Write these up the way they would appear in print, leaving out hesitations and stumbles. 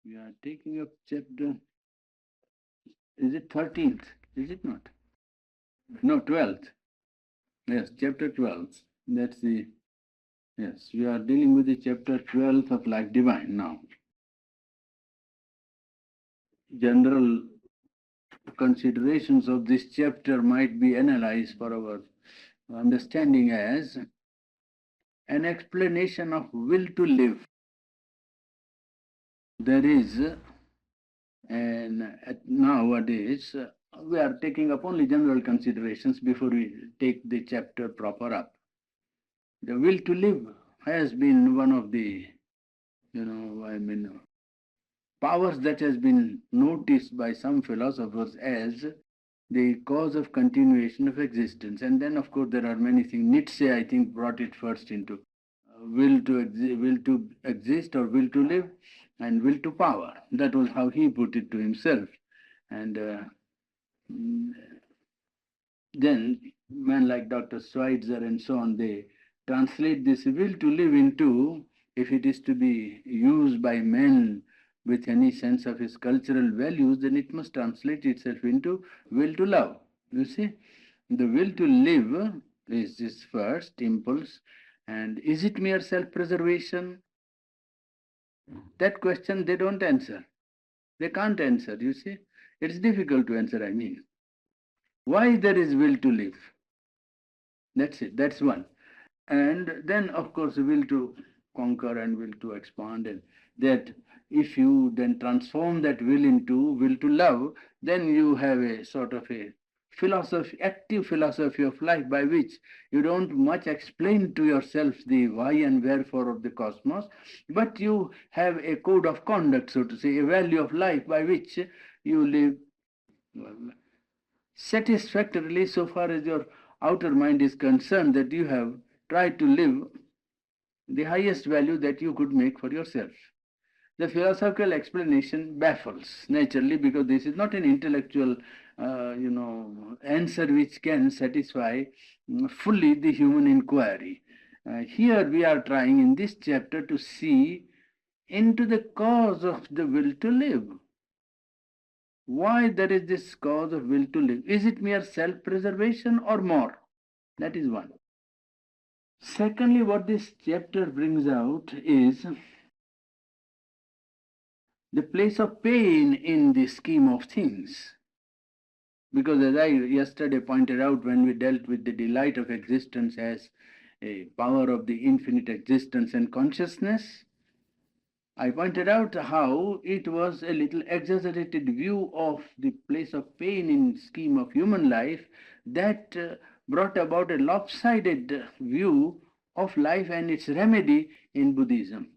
We are taking up chapter, is it 13th? Is it not? No, 12th. Yes, chapter 12. That's the, yes, we are dealing with the chapter 12 of Life Divine now. General considerations of this chapter might be analyzed for our understanding as an explanation of will to live. There is, and nowadays, we are taking up only general considerations before we take the chapter proper up. The will to live has been one of the, powers that has been noticed by some philosophers as the cause of continuation of existence. And then, of course, there are many things. Nietzsche, I think, brought it first into will to exist or will to live, and will to power. That was how he put it to himself. And then men like Dr. Schweitzer and so on, they translate this will to live into, if it is to be used by men with any sense of his cultural values, then it must translate itself into will to love. You see, the will to live is this first impulse. And is it mere self-preservation? That question they don't answer. They can't answer, you see. It's difficult to answer, I mean. Why there is will to live? That's it, that's one. And then, of course, will to conquer and will to expand, and that if you then transform that will into will to love, then you have a sort of a philosophy, active philosophy of life, by which you don't much explain to yourself the why and wherefore of the cosmos, but you have a code of conduct, so to say, a value of life by which you live satisfactorily so far as your outer mind is concerned, that you have tried to live the highest value that you could make for yourself. The philosophical explanation baffles, naturally, because this is not an intellectual answer which can satisfy fully the human inquiry. Here we are trying in this chapter to see into the cause of the will to live. Why there is this cause of will to live? Is it mere self-preservation or more? That is one. Secondly, what this chapter brings out is the place of pain in the scheme of things. Because as I yesterday pointed out when we dealt with the delight of existence as a power of the infinite existence and consciousness, I pointed out how it was a little exaggerated view of the place of pain in scheme of human life that brought about a lopsided view of life and its remedy in Buddhism.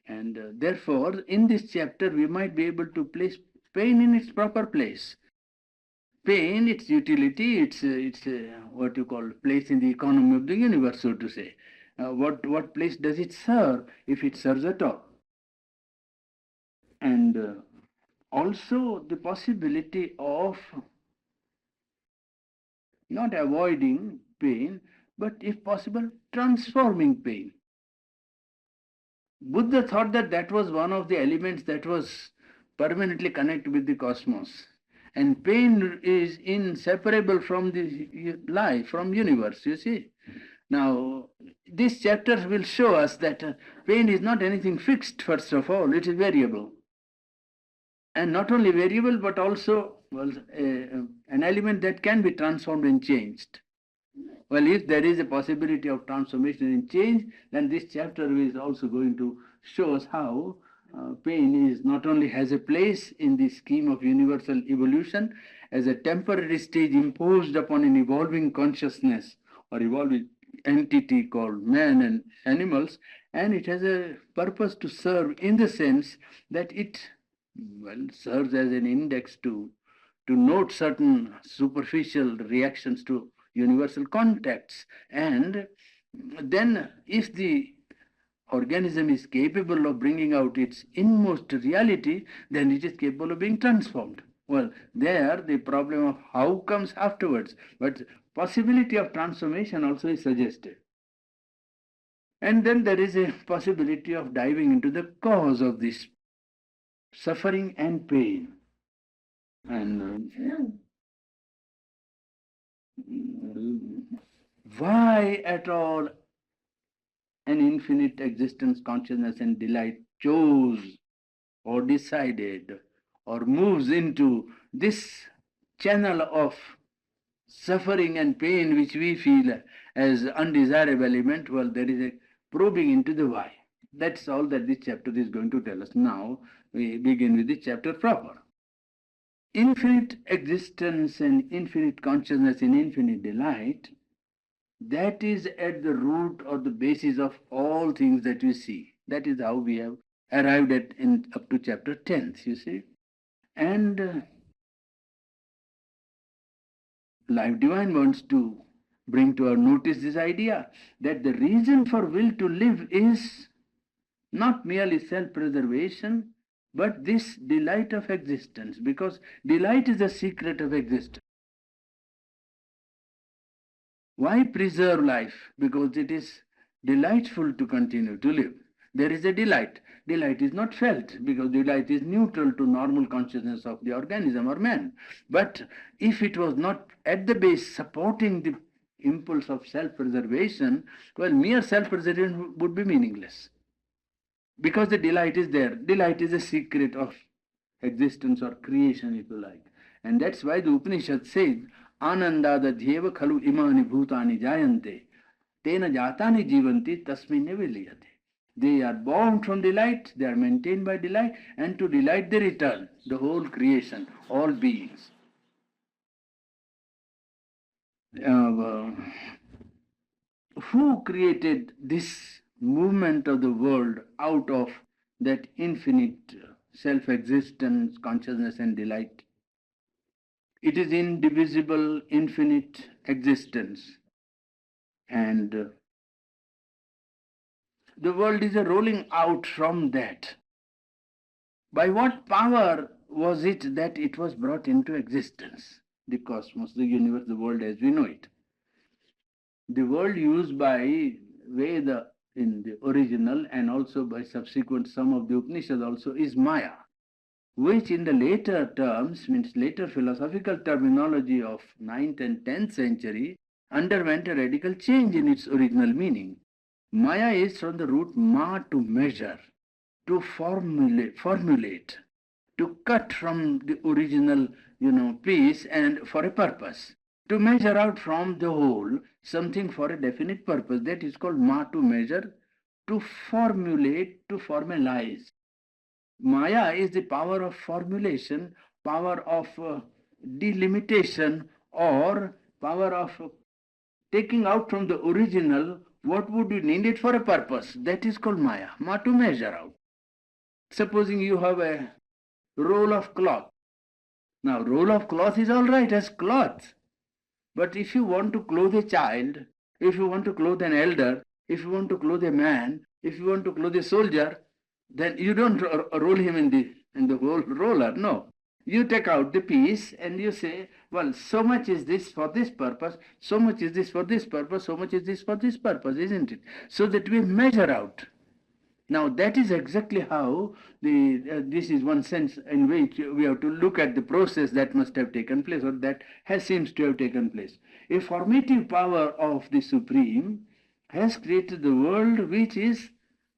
And therefore, in this chapter, we might be able to place pain in its proper place. Pain, its utility, its what you call place in the economy of the universe, so to say. What place does it serve, if it serves at all? And also the possibility of not avoiding pain, but if possible, transforming pain. Buddha thought that that was one of the elements that was permanently connected with the cosmos. And pain is inseparable from the life, from universe, you see. Now, this chapter will show us that pain is not anything fixed, first of all, it is variable. And not only variable, but also an element that can be transformed and changed. Well, if there is a possibility of transformation and change, then this chapter is also going to show us how pain is not only has a place in the scheme of universal evolution as a temporary stage imposed upon an evolving consciousness or evolving entity called man and animals, and it has a purpose to serve in the sense that it serves as an index to note certain superficial reactions to universal contacts. And then if the organism is capable of bringing out its inmost reality, then it is capable of being transformed. Well, there the problem of how comes afterwards, but possibility of transformation also is suggested. And then there is a possibility of diving into the cause of this suffering and pain. And why at all an infinite existence, consciousness, and delight chose or decided or moves into this channel of suffering and pain which we feel as undesirable element? Well, there is a probing into the why. That's all that this chapter is going to tell us. Now we begin with this chapter proper. Infinite existence and infinite consciousness in infinite delight, that is at the root or the basis of all things that we see. That is how we have arrived at in up to chapter 10th, you see. And Life Divine wants to bring to our notice this idea that the reason for will to live is not merely self-preservation, but this delight of existence, because delight is the secret of existence. Why preserve life? Because it is delightful to continue to live. There is a delight. Delight is not felt because delight is neutral to normal consciousness of the organism or man. But if it was not at the base supporting the impulse of self-preservation, well, mere self-preservation would be meaningless. Because the delight is there. Delight is a secret of existence or creation, if you like. And that's why the Upanishad says, Anandadadhyeva khalu imani bhutani jayante, tena jatani jivanti tasmine viliyate. They are born from delight, they are maintained by delight, and to delight they return, the whole creation, all beings. Who created this movement of the world out of that infinite self-existence, consciousness and delight? It is indivisible, infinite existence. And the world is a rolling out from that. By what power was it that it was brought into existence? The cosmos, the universe, the world as we know it. The world used by Veda in the original and also by subsequent some of the Upanishads also is Maya, which in the later terms, means later philosophical terminology of 9th and 10th century, underwent a radical change in its original meaning. Maya is from the root ma, to measure, to formulate, to cut from the original, piece and for a purpose. To measure out from the whole something for a definite purpose. That is called ma, to measure, to formulate, to formalize. Maya is the power of formulation, power of delimitation, or power of taking out from the original what would you need it for a purpose. That is called Maya, ma, to measure out. Supposing you have a roll of cloth. Now, roll of cloth is all right as cloth. But if you want to clothe a child, if you want to clothe an elder, if you want to clothe a man, if you want to clothe a soldier, then you don't roll him in the whole roller. No. You take out the piece and you say, well, so much is this for this purpose, so much is this for this purpose, so much is this for this purpose, isn't it? So that we measure out. Now that is exactly how this is one sense in which we have to look at the process that must have taken place, or that seems to have taken place. A formative power of the Supreme has created the world which is,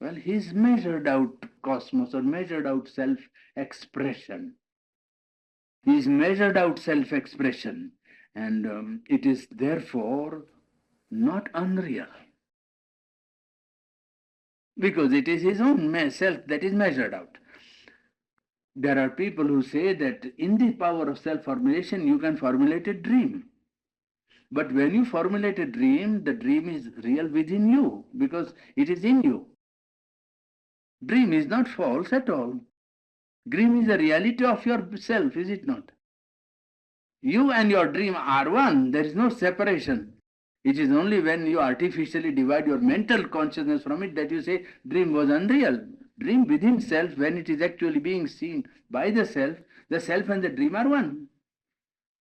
well, his measured out cosmos or measured out self-expression. His measured out self-expression, and it is therefore not unreal. Because it is his own self that is measured out. There are people who say that in the power of self-formulation you can formulate a dream. But when you formulate a dream, the dream is real within you because it is in you. Dream is not false at all. Dream is the reality of yourself, is it not? You and your dream are one. There is no separation. It is only when you artificially divide your mental consciousness from it that you say dream was unreal. Dream within self, when it is actually being seen by the self and the dream are one.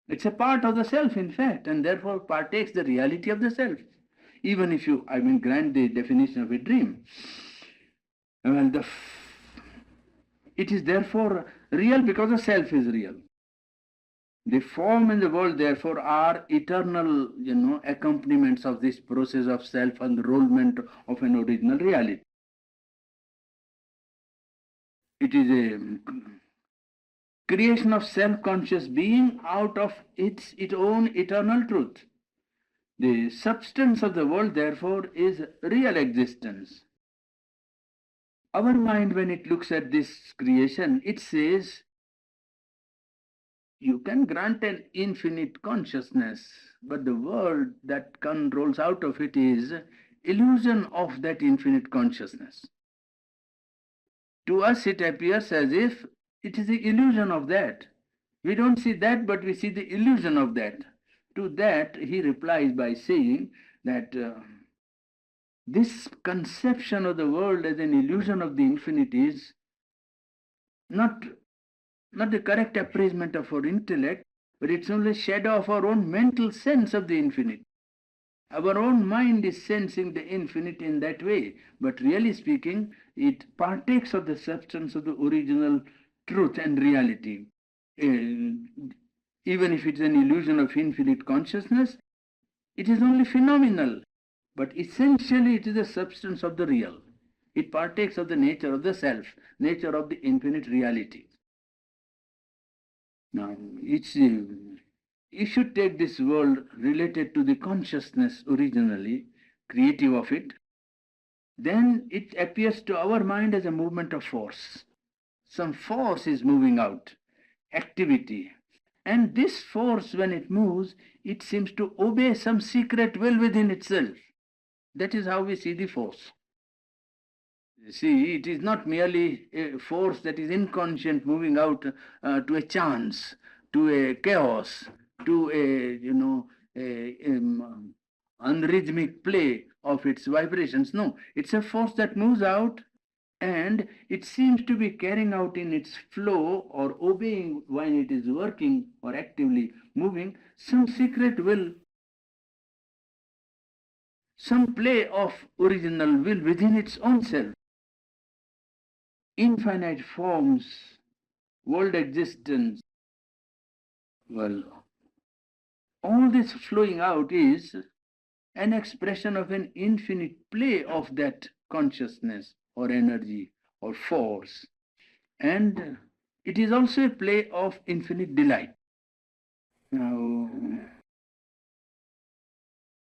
It's a part of the self, in fact, and therefore partakes the reality of the self. Even if you, grant the definition of a dream. Well, It is therefore real because the self is real. The form and the world, therefore, are eternal, accompaniments of this process of self-unrollment of an original reality. It is a creation of self-conscious being out of its own eternal truth. The substance of the world, therefore, is real existence. Our mind, when it looks at this creation, it says, you can grant an infinite consciousness, but the world that rolls out of it is illusion of that infinite consciousness. To us, it appears as if it is the illusion of that. We don't see that, but we see the illusion of that. To that, he replies by saying that this conception of the world as an illusion of the infinite is not the correct appraisement of our intellect, but it's only a shadow of our own mental sense of the infinite. Our own mind is sensing the infinite in that way, but really speaking, it partakes of the substance of the original truth and reality. Even if it's an illusion of infinite consciousness, it is only phenomenal, but essentially it is the substance of the real. It partakes of the nature of the self, nature of the infinite reality. Now, you should take this world related to the consciousness originally, creative of it, then it appears to our mind as a movement of force. Some force is moving out, activity. And this force, when it moves, it seems to obey some secret will within itself. That is how we see the force. You see, it is not merely a force that is inconscient moving out to a chance, to a chaos, to unrhythmic play of its vibrations. No, it's a force that moves out and it seems to be carrying out in its flow or obeying when it is working or actively moving some secret will, some play of original will within its own self. Infinite forms, world existence. Well, all this flowing out is an expression of an infinite play of that consciousness or energy or force. And it is also a play of infinite delight. Now,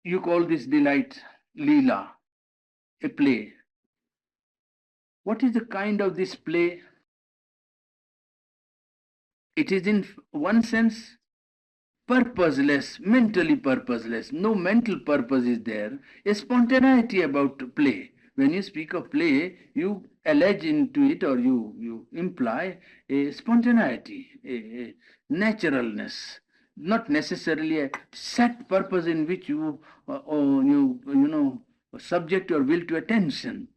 you call this delight Leela, a play. What is the kind of this play? It is in one sense purposeless, mentally purposeless. No mental purpose is there. A spontaneity about play. When you speak of play, you allege into it or you imply a spontaneity, a naturalness, not necessarily a set purpose in which you subject your will to attention.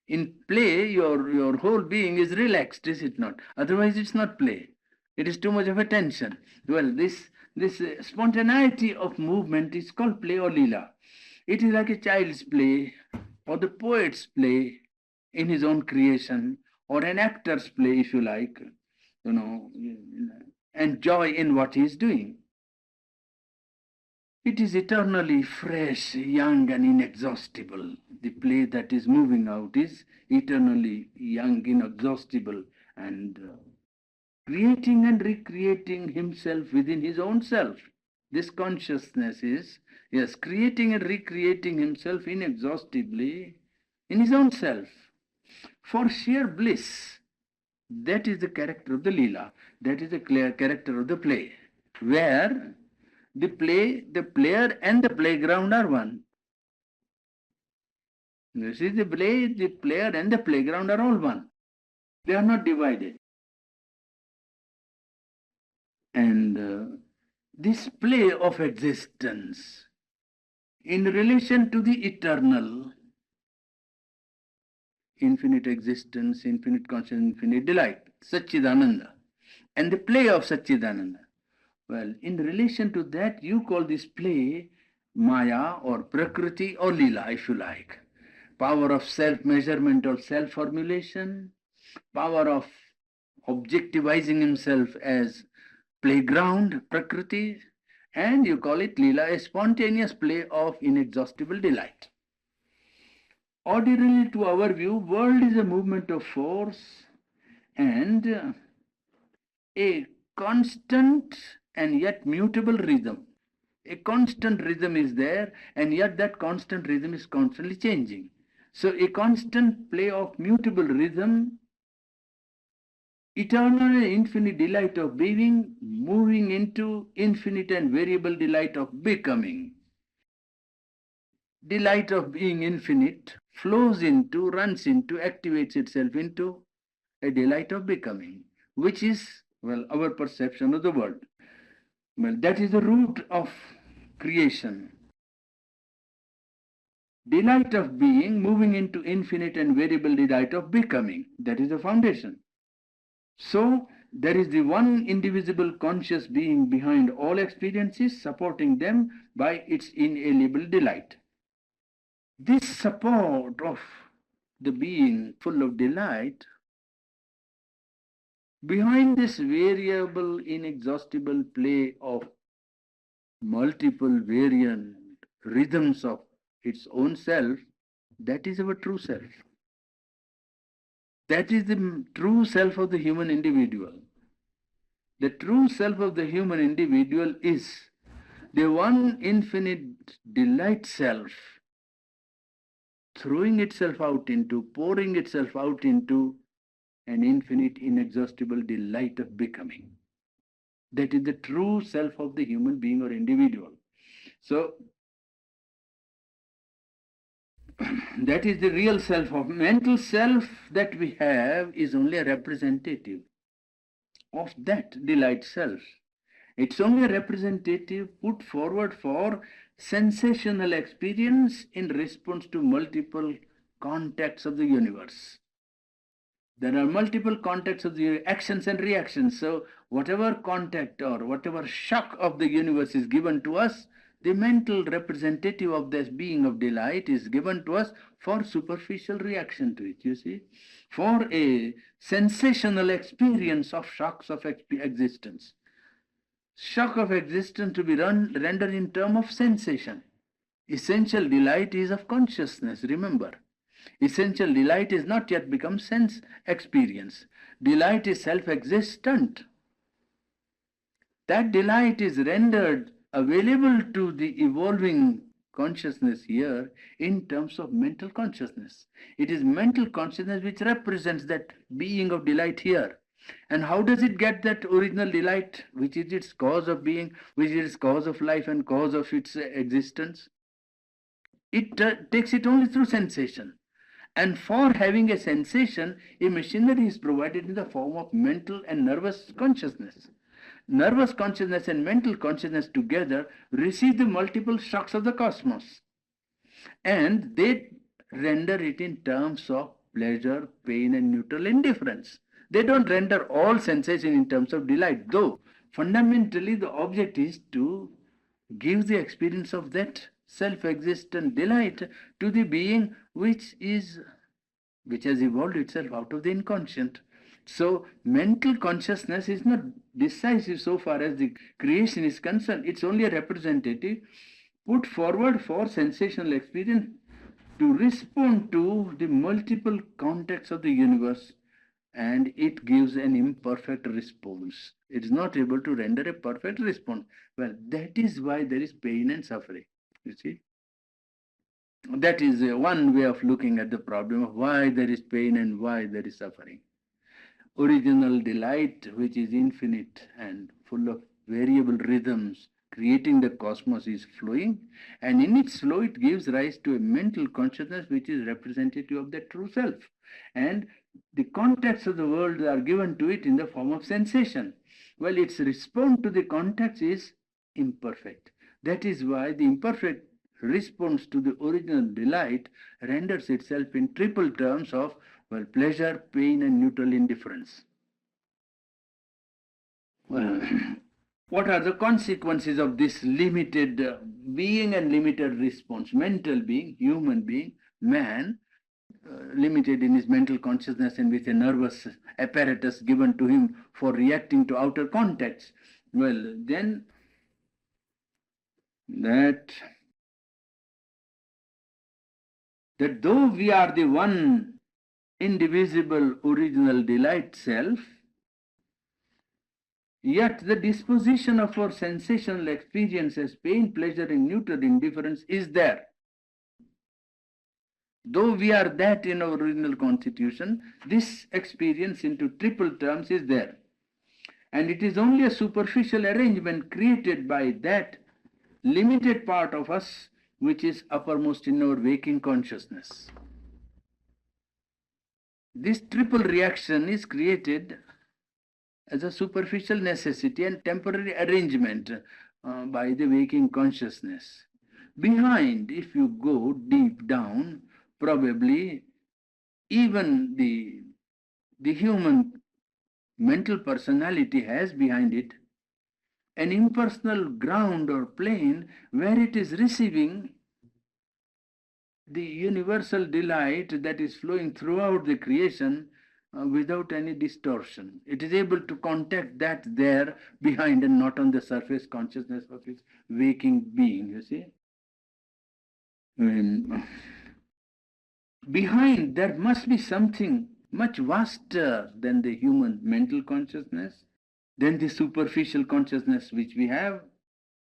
In play, your whole being is relaxed, is it not? Otherwise, it's not play. It is too much of attention. Well, this spontaneity of movement is called play or lila. It is like a child's play or the poet's play in his own creation or an actor's play, if you like, and joy in what he is doing. It is eternally fresh, young, and inexhaustible. The play that is moving out is eternally young, inexhaustible, and creating and recreating himself within his own self. This consciousness is, yes, creating and recreating himself inexhaustibly in his own self. For sheer bliss, that is the character of the Leela. That is the clear character of the play, where the player and the playground are one. You see, the player and the playground are all one. They are not divided. And this play of existence in relation to the eternal, infinite existence, infinite consciousness, infinite delight, Satchidananda, and the play of Satchidananda. Well, in relation to that, you call this play Maya or Prakriti or Lila, if you like. Power of self-measurement or self-formulation, power of objectivizing himself as playground, Prakriti, and you call it Leela, a spontaneous play of inexhaustible delight. Ordinarily, to our view, world is a movement of force and a constant and yet mutable rhythm. A constant rhythm is there, and yet that constant rhythm is constantly changing. So, a constant play of mutable rhythm, eternal and infinite delight of being, moving into infinite and variable delight of becoming. Delight of being infinite flows into, runs into, activates itself into a delight of becoming, which is, well, our perception of the world. Well, that is the root of creation. Delight of being moving into infinite and variable delight of becoming. That is the foundation. So, there is the one indivisible conscious being behind all experiences, supporting them by its inalienable delight. This support of the being full of delight, behind this variable, inexhaustible play of multiple variant rhythms of its own self, that is our true self. That is the true self of the human individual. The true self of the human individual is the one infinite delight self, throwing itself out into, pouring itself out into an infinite, inexhaustible delight of becoming. That is the true self of the human being or individual. So, that is the real self. Of mental self that we have is only a representative of that delight self. It's only a representative put forward for sensational experience in response to multiple contacts of the universe. There are multiple contacts of the actions and reactions. So whatever contact or whatever shock of the universe is given to us, the mental representative of this being of delight is given to us for superficial reaction to it, you see, for a sensational experience of shocks of existence. Shock of existence to be rendered in terms of sensation. Essential delight is of consciousness, remember. Essential delight is not yet become sense experience. Delight is self-existent. That delight is rendered available to the evolving consciousness here in terms of mental consciousness. It is mental consciousness which represents that being of delight here. And how does it get that original delight, which is its cause of being, which is its cause of life and cause of its existence? It takes it only through sensation. And for having a sensation, a machinery is provided in the form of mental and nervous consciousness. Nervous consciousness and mental consciousness together receive the multiple shocks of the cosmos. And they render it in terms of pleasure, pain, and neutral indifference. They don't render all sensation in terms of delight, though fundamentally the object is to give the experience of that self-existent delight to the being which has evolved itself out of the inconscient. So mental consciousness is not decisive so far as the creation is concerned. It's only a representative put forward for sensational experience to respond to the multiple contexts of the universe, and it gives an imperfect response. It is not able to render a perfect response. Well, that is why there is pain and suffering, you see. That is one way of looking at the problem of why there is pain and why there is suffering. Original delight, which is infinite and full of variable rhythms, creating the cosmos, is flowing, and in its flow it gives rise to a mental consciousness which is representative of the true self. And the contacts of the world are given to it in the form of sensation. Well, its response to the contacts is imperfect. That is why the imperfect response to the original delight renders itself in triple terms of, well, pleasure, pain, and neutral indifference. Well, what are the consequences of this limited being and limited response? Mental being, human being, man, limited in his mental consciousness and with a nervous apparatus given to him for reacting to outer contacts. Well, then that though we are the one indivisible original delight self, yet the disposition of our sensational experiences, pain, pleasure, and neutral indifference is there. Though we are that in our original constitution, this experience into triple terms is there. And it is only a superficial arrangement created by that limited part of us which is uppermost in our waking consciousness. This triple reaction is created as a superficial necessity and temporary arrangement by the waking consciousness. Behind, if you go deep down, probably even the human mental personality has behind it an impersonal ground or plane where it is receiving the universal delight that is flowing throughout the creation without any distortion. It is able to contact that there behind and not on the surface consciousness of its waking being, you see. Behind there must be something much vaster than the human mental consciousness, than the superficial consciousness which we have,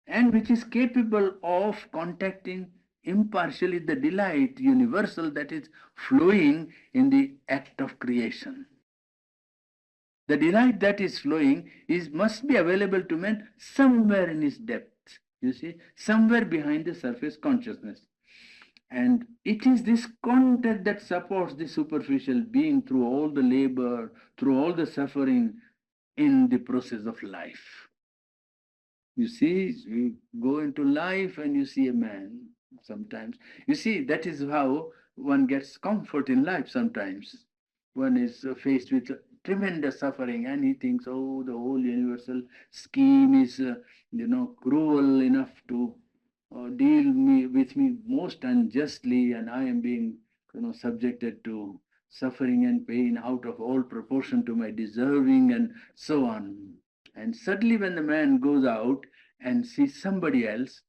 and which is capable of contacting impartially the delight universal that is flowing in the act of creation. The delight that is flowing must be available to man somewhere in his depth, you see, somewhere behind the surface consciousness. And it is this contact that supports the superficial being through all the labor, through all the suffering in the process of life. You see, you go into life and you see a man sometimes. You see, that is how one gets comfort in life sometimes. One is faced with tremendous suffering and he thinks, oh, the whole universal scheme is, cruel enough to deal with me most unjustly, and I am being, subjected to suffering and pain out of all proportion to my deserving, and so on. And suddenly, when the man goes out and sees somebody else,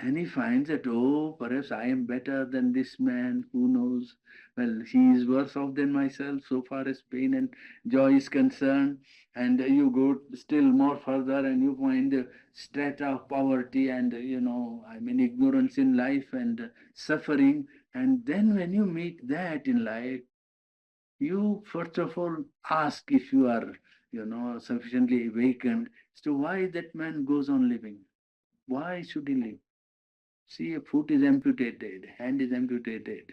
and he finds that, oh, perhaps I am better than this man, who knows? Well, he is worse off than myself so far as pain and joy is concerned. And you go still more further and you find the strata of poverty and, ignorance in life and suffering. And then when you meet that in life, you first of all ask if you are, sufficiently awakened as to why that man goes on living. Why should he live? See, a foot is amputated, hand is amputated,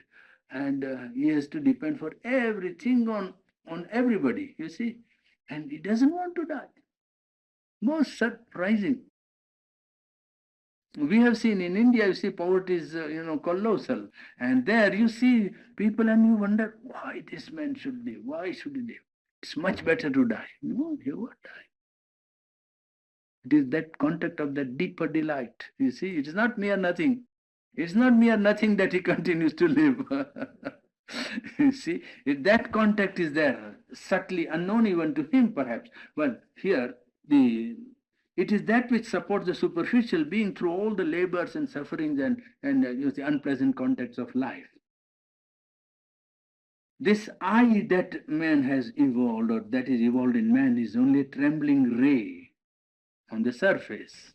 and he has to depend for everything on everybody, you see, and he doesn't want to die. Most surprising. We have seen in India, you see, poverty is, colossal, and there you see people and you wonder why this man should live, why should he live? It's much better to die. No, he won't die. It is that contact of that deeper delight. You see, it is not mere nothing. It's not mere nothing that he continues to live. You see, that contact is there, subtly unknown even to him perhaps. But here, it is that which supports the superficial being through all the labors and sufferings and the unpleasant contacts of life. This I that man has evolved, or that is evolved in man, is only a trembling ray on the surface.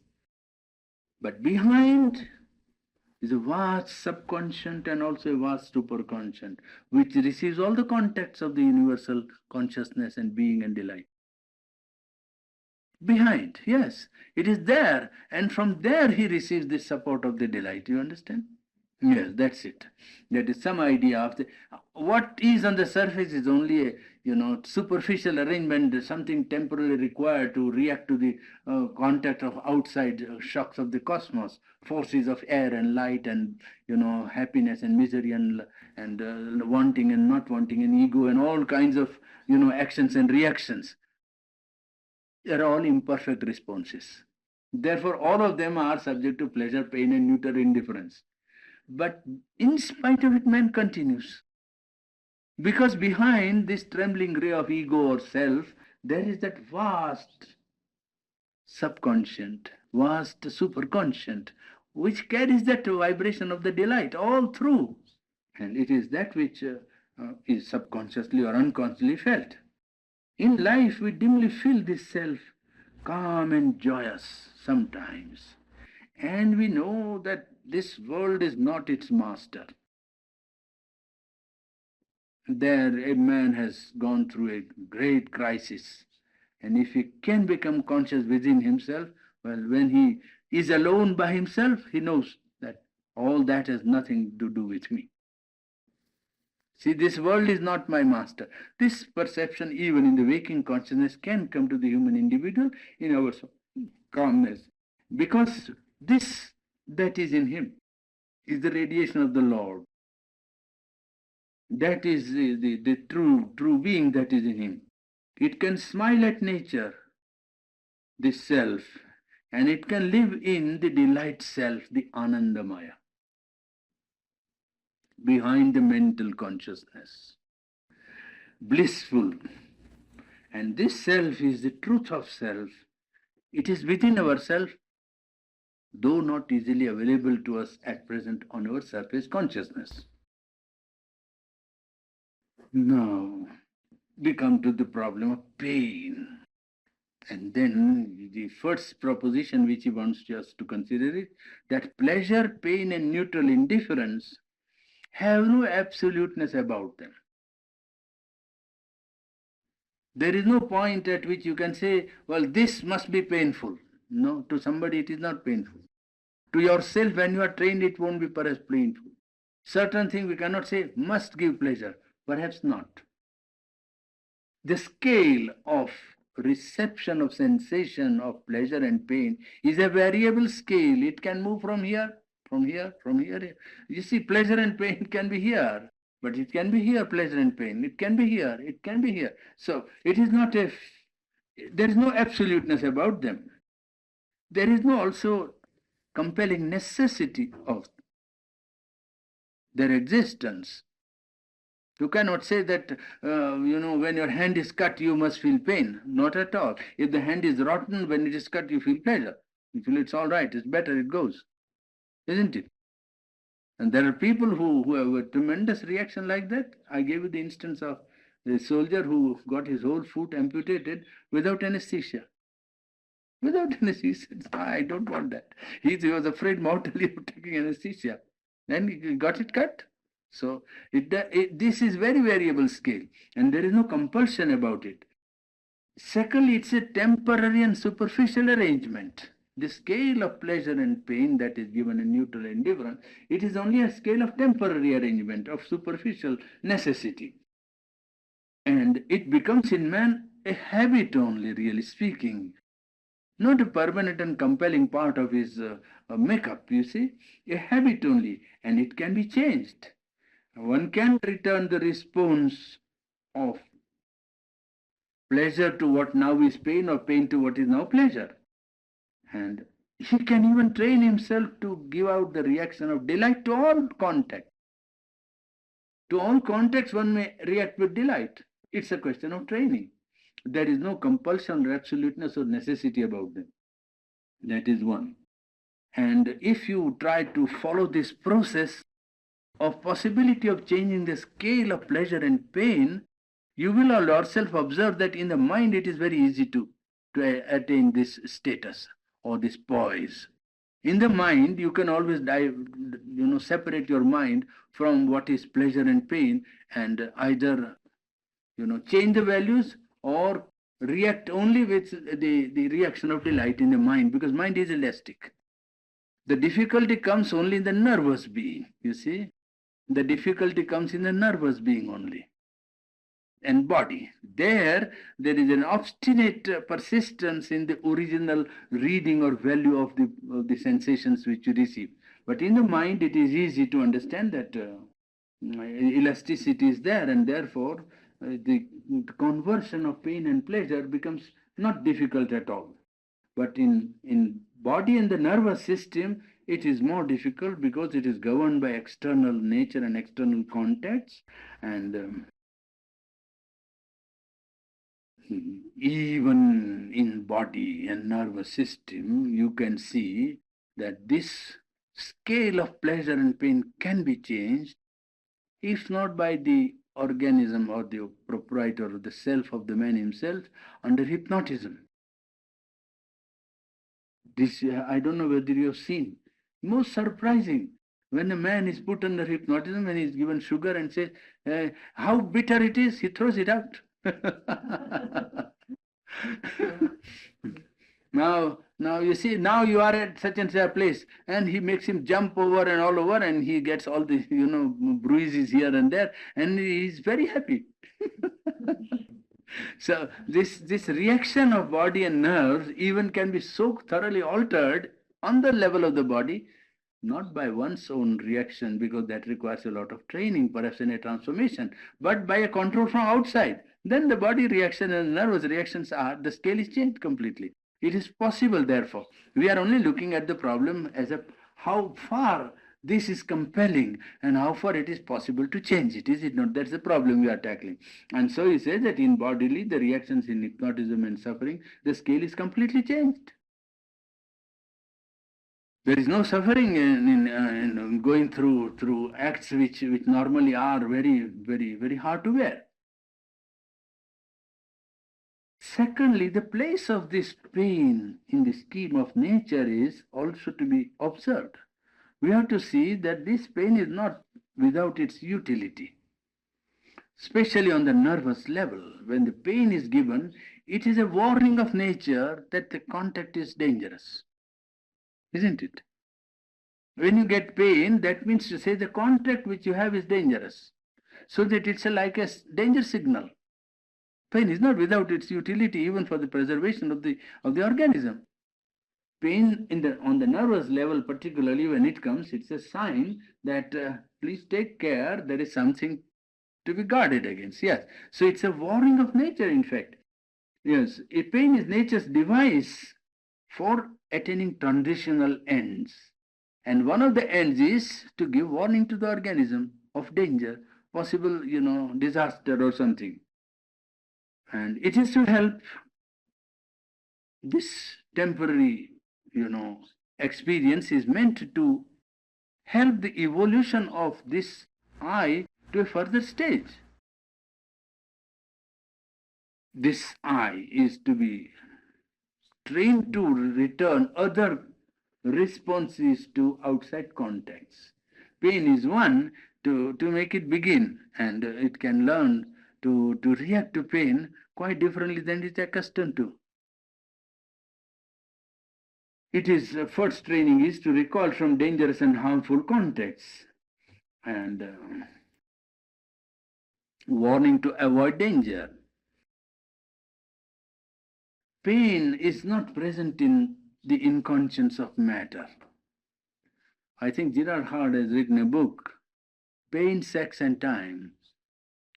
But behind is a vast subconscious and also a vast superconscious, which receives all the contacts of the universal consciousness and being and delight. Behind, yes, it is there, and from there he receives the support of the delight. You understand? Yes, that's it. That is some idea of what is on the surface is only a superficial arrangement, something temporarily required to react to the contact of outside shocks of the cosmos, forces of air and light and happiness and misery and wanting and not wanting and ego and all kinds of actions and reactions. They are all imperfect responses. Therefore, all of them are subject to pleasure, pain, and neutral indifference. But in spite of it, man continues. Because behind this trembling ray of ego or self, there is that vast subconscious, vast superconscious, which carries that vibration of the delight all through. And it is that which is subconsciously or unconsciously felt. In life, we dimly feel this self calm and joyous sometimes. And we know that this world is not its master. There, a man has gone through a great crisis. And if he can become conscious within himself, well, when he is alone by himself, he knows that all that has nothing to do with me. See, this world is not my master. This perception, even in the waking consciousness, can come to the human individual in our calmness. Because this that is in him is the radiation of the Lord. That is the true being that is in him. It can smile at nature, the self, and it can live in the delight self, the Anandamaya, behind the mental consciousness. Blissful. And this self is the truth of self. It is within ourself, though not easily available to us at present on our surface consciousness. Now, we come to the problem of pain. And then the first proposition which he wants us to consider is that pleasure, pain, and neutral indifference have no absoluteness about them. There is no point at which you can say, well, this must be painful. No, to somebody it is not painful. To yourself, when you are trained, it won't be perhaps painful. Certain things we cannot say must give pleasure, perhaps not. The scale of reception of sensation of pleasure and pain is a variable scale. It can move from here, from here, from here. You see, pleasure and pain can be here, but it can be here, pleasure and pain. It can be here, it can be here. So it is not a, there is no absoluteness about them. There is no also compelling necessity of their existence. You cannot say that, when your hand is cut, you must feel pain. Not at all. If the hand is rotten, when it is cut, you feel pleasure. You feel it's all right, it's better, it goes. Isn't it? And there are people who have a tremendous reaction like that. I gave you the instance of the soldier who got his whole foot amputated without anesthesia. Without anesthesia. I don't want that. He was afraid mortally of taking anesthesia. Then he got it cut. So this is very variable scale, and there is no compulsion about it. Secondly, it's a temporary and superficial arrangement. The scale of pleasure and pain that is given in neutral indifference, it is only a scale of temporary arrangement, of superficial necessity. And it becomes in man a habit only, really speaking. Not a permanent and compelling part of his makeup, you see, a habit only, and it can be changed. One can return the response of pleasure to what now is pain, or pain to what is now pleasure. And he can even train himself to give out the reaction of delight to all contact. To all contacts, one may react with delight. It's a question of training. There is no compulsion or absoluteness or necessity about them. That is one. And if you try to follow this process of possibility of changing the scale of pleasure and pain, you will yourself observe that in the mind it is very easy to attain this status or this poise. In the mind, you can always separate your mind from what is pleasure and pain, and either change the values or react only with the reaction of delight in the mind, because mind is elastic. The difficulty comes only in the nervous being, you see. The difficulty comes in the nervous being only and body. There is an obstinate persistence in the original reading or value of the sensations which you receive. But in the mind, it is easy to understand that elasticity is there, and therefore the conversion of pain and pleasure becomes not difficult at all. But in body and the nervous system, it is more difficult because it is governed by external nature and external contacts, and even in body and nervous system, you can see that this scale of pleasure and pain can be changed, if not by the organism or the proprietor or the self of the man himself, under hypnotism. This, I don't know whether you have seen. Most surprising. When a man is put under hypnotism, when he is given sugar and says, how bitter it is, he throws it out. Now you see, now you are at such and such a place, and he makes him jump over and all over, and he gets all the, bruises here and there, and he is very happy. So this reaction of body and nerves even can be so thoroughly altered on the level of the body, not by one's own reaction, because that requires a lot of training, perhaps in a transformation, but by a control from outside. Then the body reaction and nervous reactions the scale is changed completely. It is possible, therefore. We are only looking at the problem as how far this is compelling and how far it is possible to change it, is it not? That's the problem we are tackling. And so he says that in bodily, the reactions in hypnotism and suffering, the scale is completely changed. There is no suffering in going through acts which normally are very, very, very hard to bear. Secondly, the place of this pain in the scheme of nature is also to be observed. We have to see that this pain is not without its utility. Especially on the nervous level, when the pain is given, it is a warning of nature that the contact is dangerous. Isn't it? When you get pain, that means to say the contact which you have is dangerous. So that it's like a danger signal. Pain is not without its utility even for the preservation of the organism. Pain on the nervous level, particularly when it comes, it's a sign that please take care, there is something to be guarded against. Yes. So it's a warning of nature, in fact. Yes. Pain is nature's device for attaining transitional ends. And one of the ends is to give warning to the organism of danger, possible, disaster or something. And it is to help this temporary, experience is meant to help the evolution of this I to a further stage. This I is to be trained to return other responses to outside contacts. Pain is one to make it begin, and it can learn to react to pain quite differently than it's accustomed to. It is first training is to recoil from dangerous and harmful contacts, and warning to avoid danger. Pain is not present in the inconscience of matter. I think Gerard Hard has written a book, Pain, Sex and Time.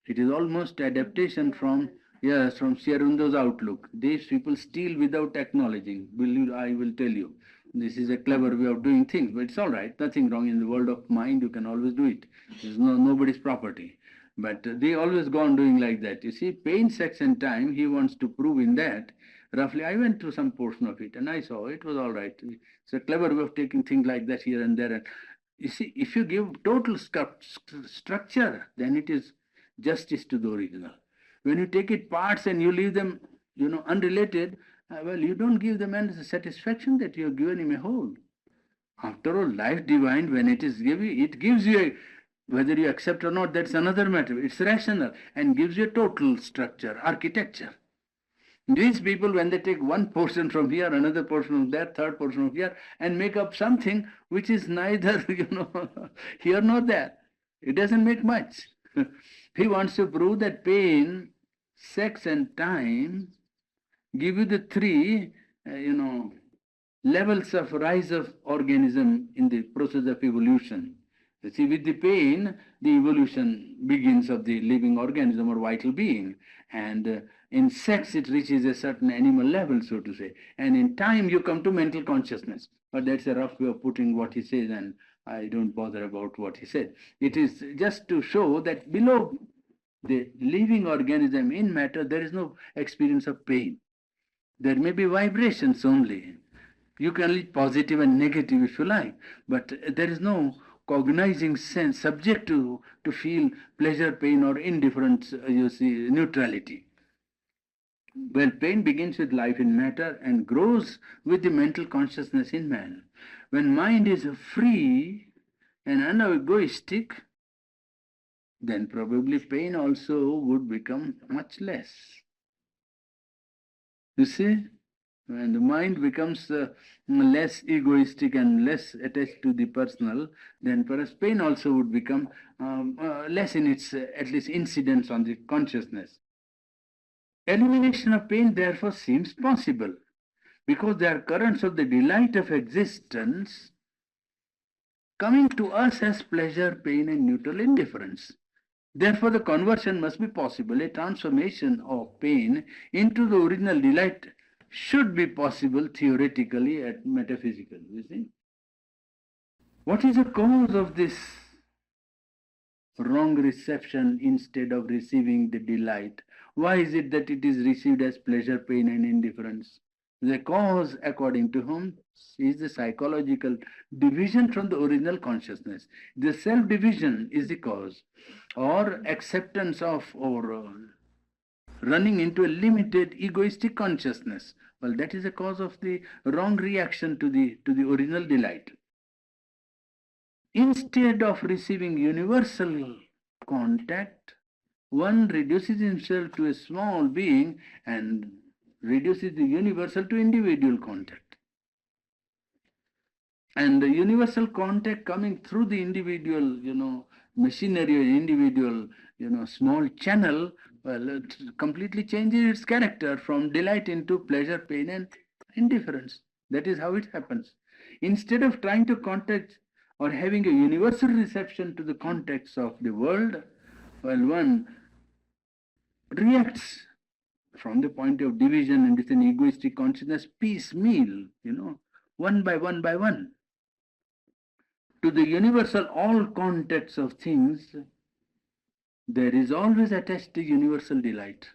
It is almost adaptation from Sri Aurobindo's outlook. These people steal without acknowledging. I will tell you. This is a clever way of doing things, but it's all right. Nothing wrong in the world of mind. You can always do it. It's nobody's property. But they always go on doing like that. You see, pain, sex and time, he wants to prove in that. Roughly, I went through some portion of it and I saw it was all right. It's a clever way of taking things like that here and there. And you see, if you give total structure, then it is justice to the original. When you take it parts and you leave them, unrelated, well, you don't give the man the satisfaction that you have given him a whole. After all, life divine, when it is given, it gives you whether you accept or not, that's another matter. It's rational and gives you a total structure, architecture. These people, when they take one portion from here, another portion from there, third portion from here, and make up something which is neither, here nor there, it doesn't make much. He wants to prove that pain, sex, and time give you the three, levels of rise of organism in the process of evolution. You see, with the pain, the evolution begins of the living organism or vital being. And in sex, it reaches a certain animal level, so to say. And in time, you come to mental consciousness. But that's a rough way of putting what he says, and I don't bother about what he said. It is just to show that below the living organism in matter, there is no experience of pain. There may be vibrations only. You can lead positive and negative if you like, but there is no cognizing sense subject to feel pleasure, pain, or indifference, you see, neutrality. Well, pain begins with life in matter and grows with the mental consciousness in man. When mind is free and unegoistic, then probably pain also would become much less. You see? When the mind becomes less egoistic and less attached to the personal, then perhaps pain also would become less in its, at least, incidence on the consciousness. Elimination of pain therefore seems possible because there are currents of the delight of existence coming to us as pleasure, pain, and neutral indifference. Therefore, the conversion must be possible. A transformation of pain into the original delight should be possible theoretically and metaphysically. You see? What is the cause of this wrong reception instead of receiving the delight? Why is it that it is received as pleasure, pain, and indifference? The cause, according to whom, is the psychological division from the original consciousness. The self-division is the cause, or acceptance of, or running into a limited egoistic consciousness. Well, that is the cause of the wrong reaction to the original delight. Instead of receiving universal contact, one reduces himself to a small being and reduces the universal to individual contact. And the universal contact coming through the individual, machinery or individual, small channel, well, it completely changes its character from delight into pleasure, pain, and indifference. That is how it happens. Instead of trying to contact or having a universal reception to the context of the world, well, one reacts from the point of division and with an egoistic consciousness piecemeal, one by one by one. To the universal all contexts of things, there is always attached the universal delight.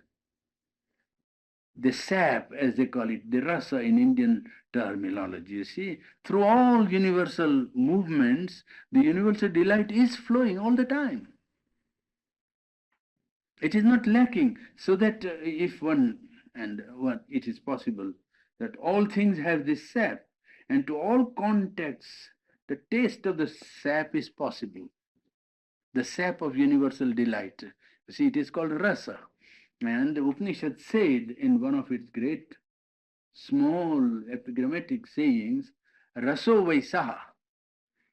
The sap, as they call it, the rasa in Indian terminology, you see. Through all universal movements, the universal delight is flowing all the time. It is not lacking, so that if it is possible that all things have this sap, and to all contexts, the taste of the sap is possible. The sap of universal delight. You see, it is called rasa. And the Upanishad said in one of its great, small epigrammatic sayings, Raso Vaisaha,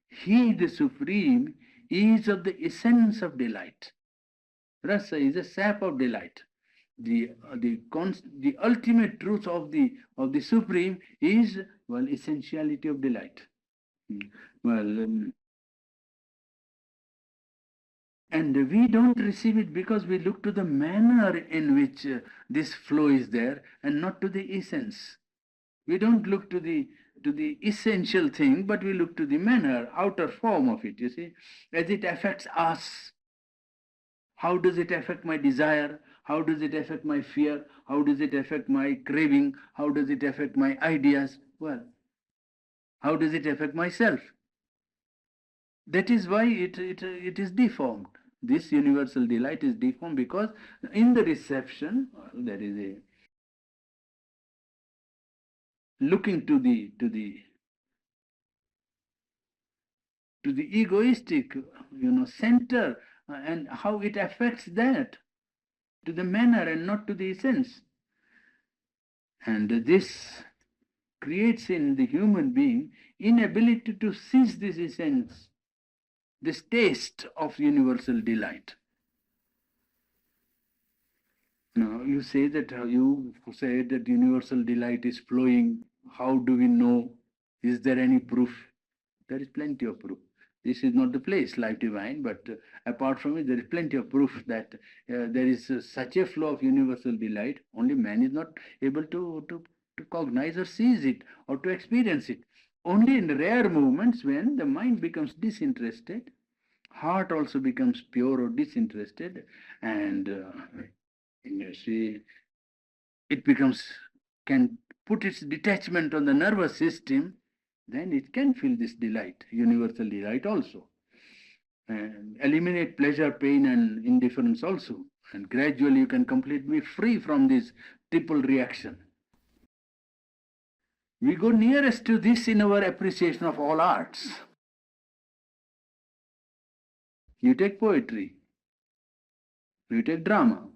he, the Supreme, is of the essence of delight. Rasa is a sap of delight. The ultimate truth of the Supreme is, well, essentiality of delight. Well, and we don't receive it because we look to the manner in which this flow is there and not to the essence. We don't look to the essential thing, but we look to the manner, outer form of it, you see, as it affects us. How does it affect my desire? How does it affect my fear? How does it affect my craving? How does it affect my ideas? Well, how does it affect myself? That is why it is deformed. This universal delight is deformed because in the reception there is a looking to the egoistic, center, and how it affects that to the manner and not to the essence. And this creates in the human being inability to seize this essence, this taste of universal delight. Now you say that universal delight is flowing. How do we know? Is there any proof? There is plenty of proof. This is not the place, life divine, but apart from it, there is plenty of proof that there is such a flow of universal delight. Only man is not able to cognize or seize it or to experience it. Only in rare moments when the mind becomes disinterested, heart also becomes pure or disinterested, and you see, it becomes, can put its detachment on the nervous system, then it can feel this delight, universal delight also, and eliminate pleasure, pain, and indifference also. And gradually you can completely be free from this triple reaction. We go nearest to this in our appreciation of all arts. You take poetry, you take drama.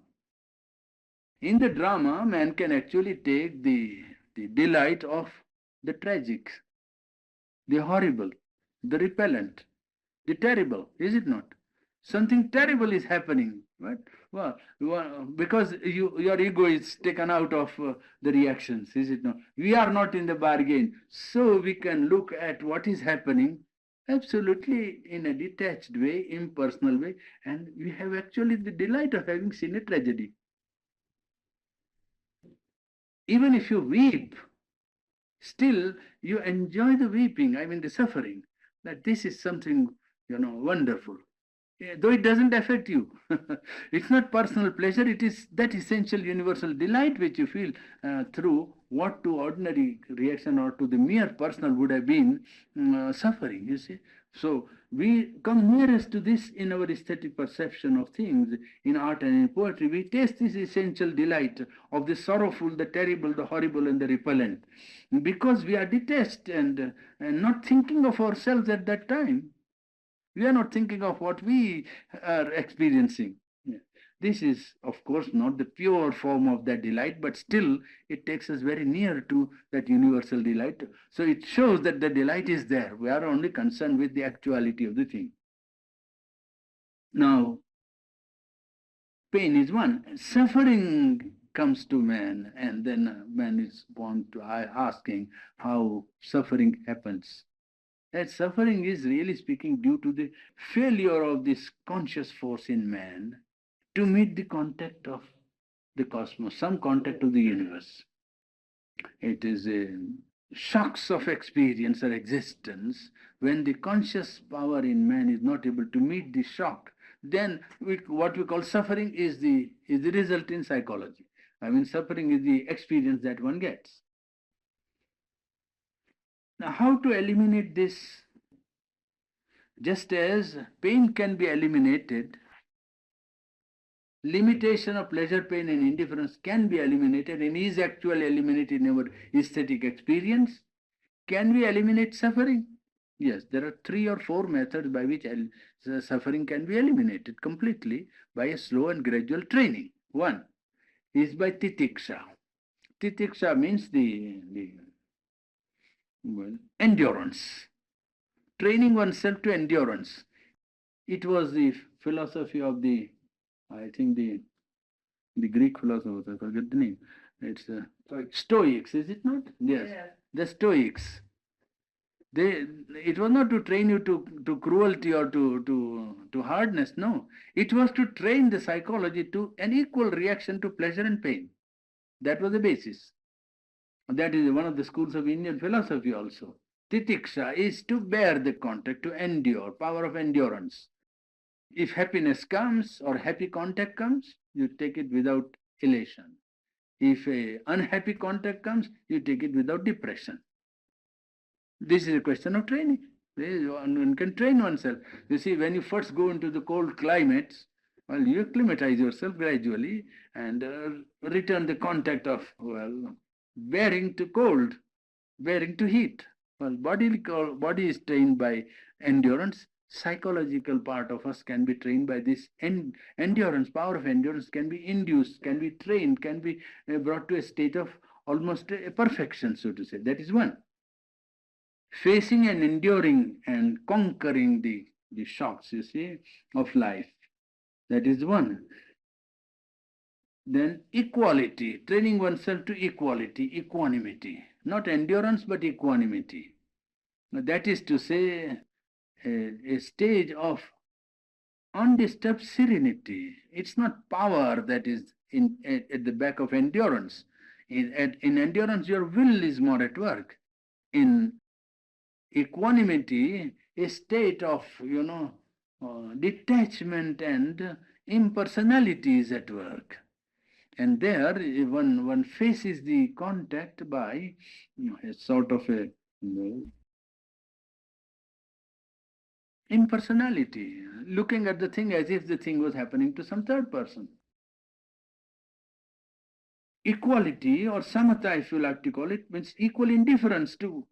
In the drama, man can actually take the delight of the tragic, the horrible, the repellent, the terrible, is it not? Something terrible is happening, right? Well, because your ego is taken out of the reactions, is it not? We are not in the bargain, so we can look at what is happening absolutely in a detached way, impersonal way, and we have actually the delight of having seen a tragedy. Even if you weep, still you enjoy the weeping, I mean the suffering, that this is something, wonderful. Though it doesn't affect you. It's not personal pleasure, it is that essential universal delight which you feel through what to ordinary reaction or to the mere personal would have been suffering, you see. So we come nearest to this in our aesthetic perception of things, in art and in poetry. We taste this essential delight of the sorrowful, the terrible, the horrible, and the repellent, because we are detached and not thinking of ourselves at that time. We are not thinking of what we are experiencing. Yeah. This is, of course, not the pure form of that delight, but still it takes us very near to that universal delight. So it shows that the delight is there. We are only concerned with the actuality of the thing. Now, pain is one. Suffering comes to man, and then man is born to asking how suffering happens. That suffering is really speaking due to the failure of this conscious force in man to meet the contact of the cosmos, some contact of the universe. It is shocks of experience or existence. When the conscious power in man is not able to meet the shock, then what we call suffering is the result in psychology. I mean, suffering is the experience that one gets. Now, how to eliminate this? Just as pain can be eliminated, limitation of pleasure, pain, and indifference can be eliminated and is actually eliminated in our aesthetic experience. Can we eliminate suffering? Yes, there are 3 or 4 methods by which suffering can be eliminated completely by a slow and gradual training. One is by titiksha. Titiksha means the endurance, training oneself to endurance. It was the philosophy of I think the Greek philosophers, I forget the name. It's Stoics, is it not? Yes. Yeah. The Stoics. It was not to train you to cruelty or to hardness, no. It was to train the psychology to an equal reaction to pleasure and pain. That was the basis. That is one of the schools of Indian philosophy also. Titiksha is to bear the contact, to endure, power of endurance. If happiness comes or happy contact comes, you take it without elation. If a unhappy contact comes, you take it without depression. This is a question of training. One can train oneself. You see, when you first go into the cold climates, well, you acclimatize yourself gradually and return the contact of, bearing to cold, bearing to heat. Well, body is trained by endurance. Psychological part of us can be trained by this endurance. Power of endurance can be induced, can be trained, can be brought to a state of almost a perfection, so to say. That is one. Facing and enduring and conquering the shocks, you see, of life. That is one. Then equality, training oneself to equality, equanimity. Not endurance, but equanimity. Now, that is to say, a stage of undisturbed serenity. It's not power that is at the back of endurance. In endurance, your will is more at work. In equanimity, a state of, detachment and impersonality is at work. And there one faces the contact by a sort of a impersonality, looking at the thing as if the thing was happening to some third person. Equality or samatha, if you like to call it, means equal indifference to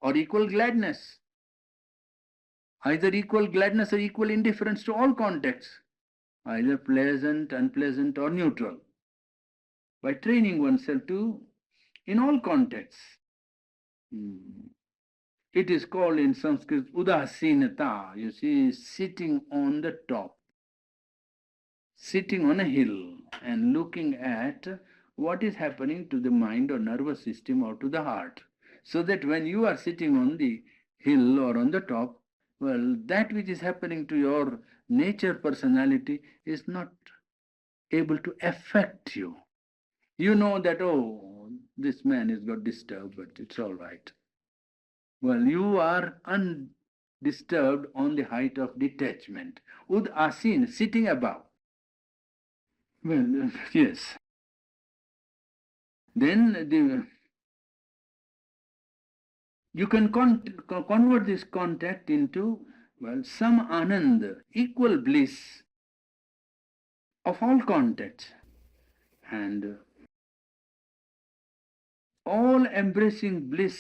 or equal gladness. Either equal gladness or equal indifference to all contexts, either pleasant, unpleasant, or neutral, by training oneself to in all contexts. It is called in Sanskrit udasinata, you see, sitting on the top, sitting on a hill and looking at what is happening to the mind or nervous system or to the heart. So that when you are sitting on the hill or on the top, well, that which is happening to your nature personality is not able to affect you. You know that, oh, this man has got disturbed, but it's all right. Well, you are undisturbed on the height of detachment. Udasin, sitting above. Well, yes. Then you can convert this contact into, well, some anand, equal bliss of all contacts, and all embracing bliss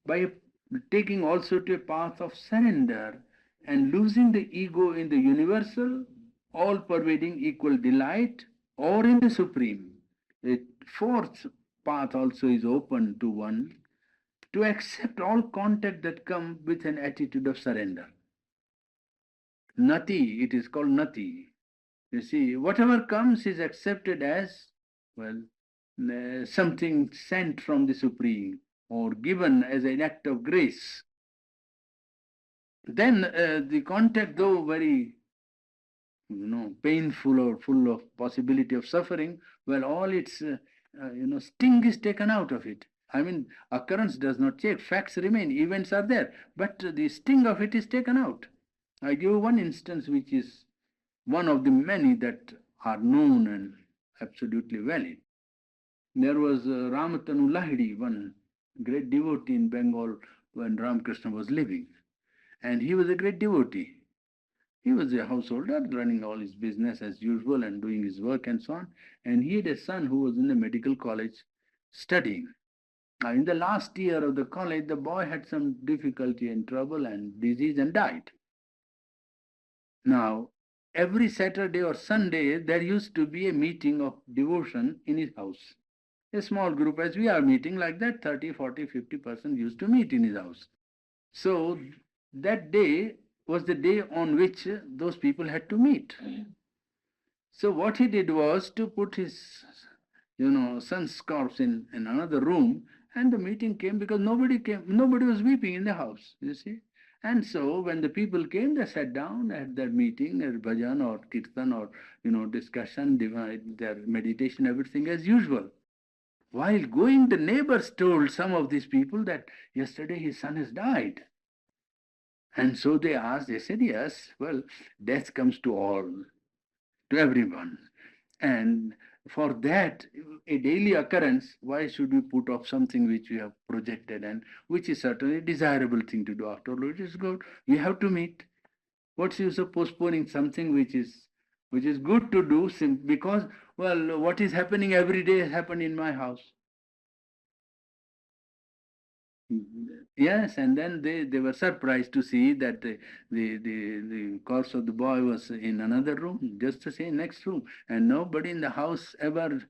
by taking also to a path of surrender and losing the ego in the universal, all pervading equal delight, or in the supreme. A fourth path also is open to one, to accept all contact that come with an attitude of surrender. Nati, it is called nati. You see, whatever comes is accepted as, well, something sent from the Supreme or given as an act of grace. Then the contact, though very painful or full of possibility of suffering, well, all its sting is taken out of it. I mean, occurrence does not change, facts remain, events are there, but the sting of it is taken out. I give one instance which is one of the many that are known and absolutely valid. There was Ramatanu Lahiri, one great devotee in Bengal when Ramakrishna was living, and he was a great devotee. He was a householder running all his business as usual and doing his work and so on. And he had a son who was in the medical college studying. Now, in the last year of the college, the boy had some difficulty and trouble and disease and died. Now, every Saturday or Sunday, there used to be a meeting of devotion in his house. A small group, as we are meeting like that, 30, 40, 50% used to meet in his house. So that day was the day on which those people had to meet. So what he did was to put his, son's corpse in another room, and the meeting came because nobody was weeping in the house, you see. And so when the people came, they sat down at their meeting, at bhajan or kirtan or, discussion, their meditation, everything as usual. While going, the neighbors told some of these people that yesterday his son has died. And so they asked, they said, yes, well, death comes to all, to everyone. And for that, a daily occurrence, why should we put off something which we have projected and which is certainly a desirable thing to do? After all, it is good. We have to meet. What's the use of postponing something which is good to do because, well, what is happening every day has happened in my house. Yes, and then they were surprised to see that the corpse of the boy was in another room, just the same next room, and nobody in the house ever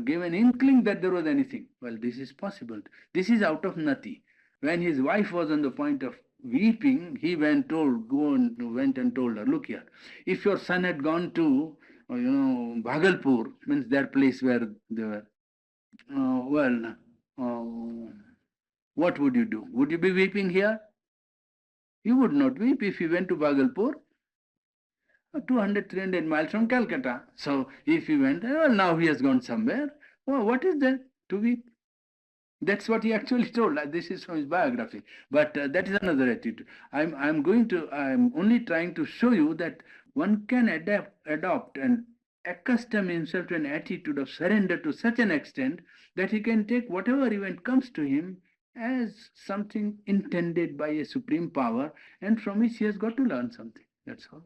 gave an inkling that there was anything. Well, this is possible. This is out of nati. When his wife was on the point of weeping, he went and told her, look here, if your son had gone to, Bhagalpur, means that place where they were, well. What would you do? Would you be weeping here? You would not weep if you went to Bhagalpur, 200, 300 miles from Calcutta. So if you went there, well, now he has gone somewhere. Well, what is there to weep? That's what he actually told. This is from his biography. But that is another attitude. I'm only trying to show you that one can adopt and accustom himself to an attitude of surrender to such an extent that he can take whatever event comes to him as something intended by a supreme power, and from which he has got to learn something. That's all.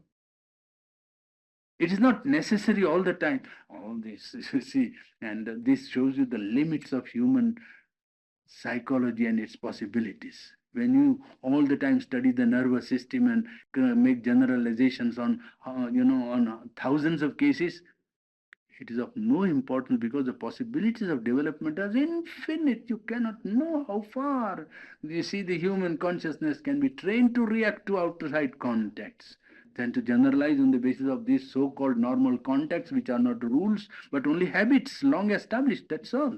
It is not necessary all the time. All this, you see, and this shows you the limits of human psychology and its possibilities. When you all the time study the nervous system and make generalizations on, on thousands of cases, it is of no importance because the possibilities of development are infinite. You cannot know how far. You see, the human consciousness can be trained to react to outside contacts. Then to generalize on the basis of these so-called normal contacts, which are not rules, but only habits long established, that's all.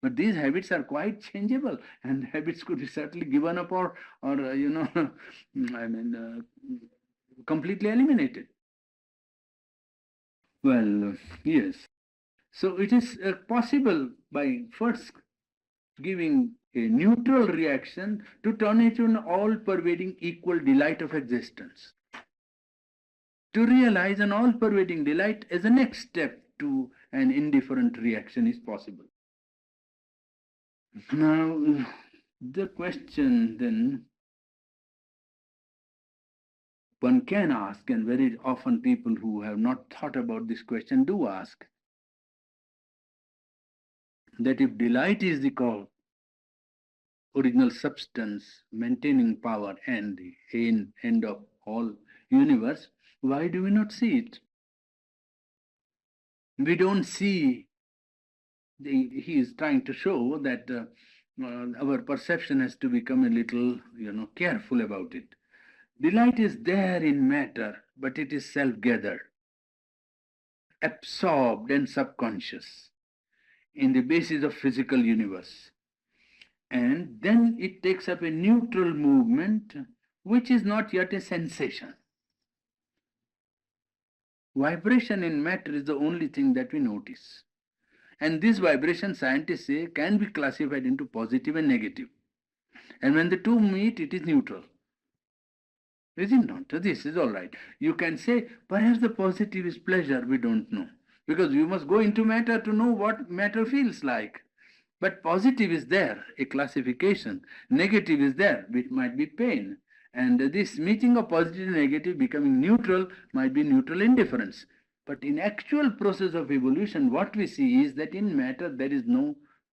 But these habits are quite changeable, and habits could be certainly given up or completely eliminated. Well, yes. So it is possible by first giving a neutral reaction to turn it into an all-pervading equal delight of existence. To realize an all-pervading delight as a next step to an indifferent reaction is possible. Now, the question then one can ask, and very often people who have not thought about this question do ask, that if delight is the core, original substance, maintaining power, and the end of all universe, why do we not see it? We don't see. He is trying to show that our perception has to become a little, careful about it. Delight is there in matter, but it is self-gathered, absorbed and subconscious in the basis of physical universe. And then it takes up a neutral movement, which is not yet a sensation. Vibration in matter is the only thing that we notice. And this vibration, scientists say, can be classified into positive and negative. And when the two meet, it is neutral. Is it not? This is all right. You can say, perhaps the positive is pleasure, we don't know. Because you must go into matter to know what matter feels like. But positive is there, a classification. Negative is there, which might be pain. And this meeting of positive and negative becoming neutral might be neutral indifference. But in actual process of evolution, what we see is that in matter there is no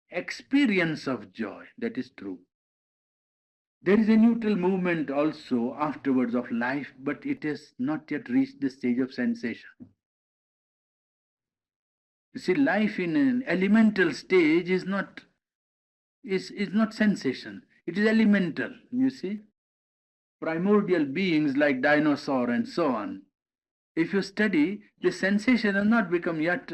experience of joy. That is true. There is a neutral movement also afterwards of life, but it has not yet reached the stage of sensation. You see, life in an elemental stage is not sensation. It is elemental, you see. Primordial beings like dinosaur and so on. If you study, the sensation has not become yet,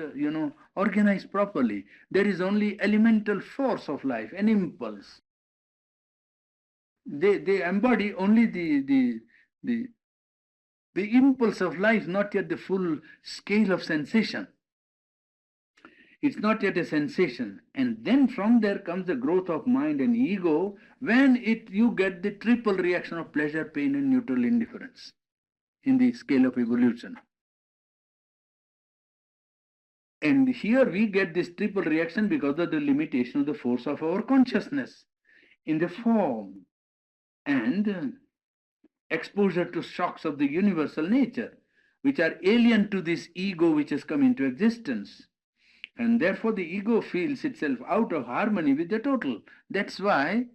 organized properly. There is only elemental force of life, an impulse. They embody only the impulse of life, not yet the full scale of sensation. It's not yet a sensation. And then from there comes the growth of mind and ego, when you get the triple reaction of pleasure, pain, and neutral indifference in the scale of evolution. And here we get this triple reaction because of the limitation of the force of our consciousness in the form and exposure to shocks of the universal nature, which are alien to this ego which has come into existence. And therefore the ego feels itself out of harmony with the total. That's why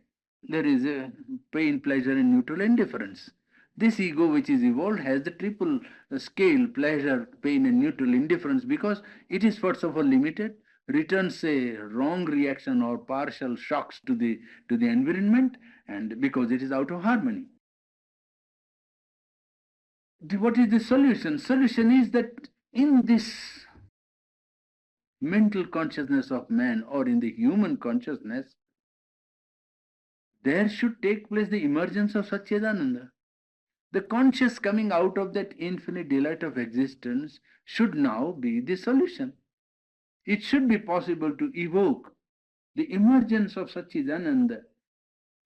there is a pain, pleasure, and neutral indifference. This ego which is evolved has the triple scale, pleasure, pain, and neutral indifference, because it is first of all limited, returns a wrong reaction or partial shocks to the environment, and because it is out of harmony. What is the solution? Solution is that in this mental consciousness of man, or in the human consciousness, there should take place the emergence of Satchidananda. The conscious coming out of that infinite delight of existence should now be the solution. It should be possible to evoke the emergence of Satchidananda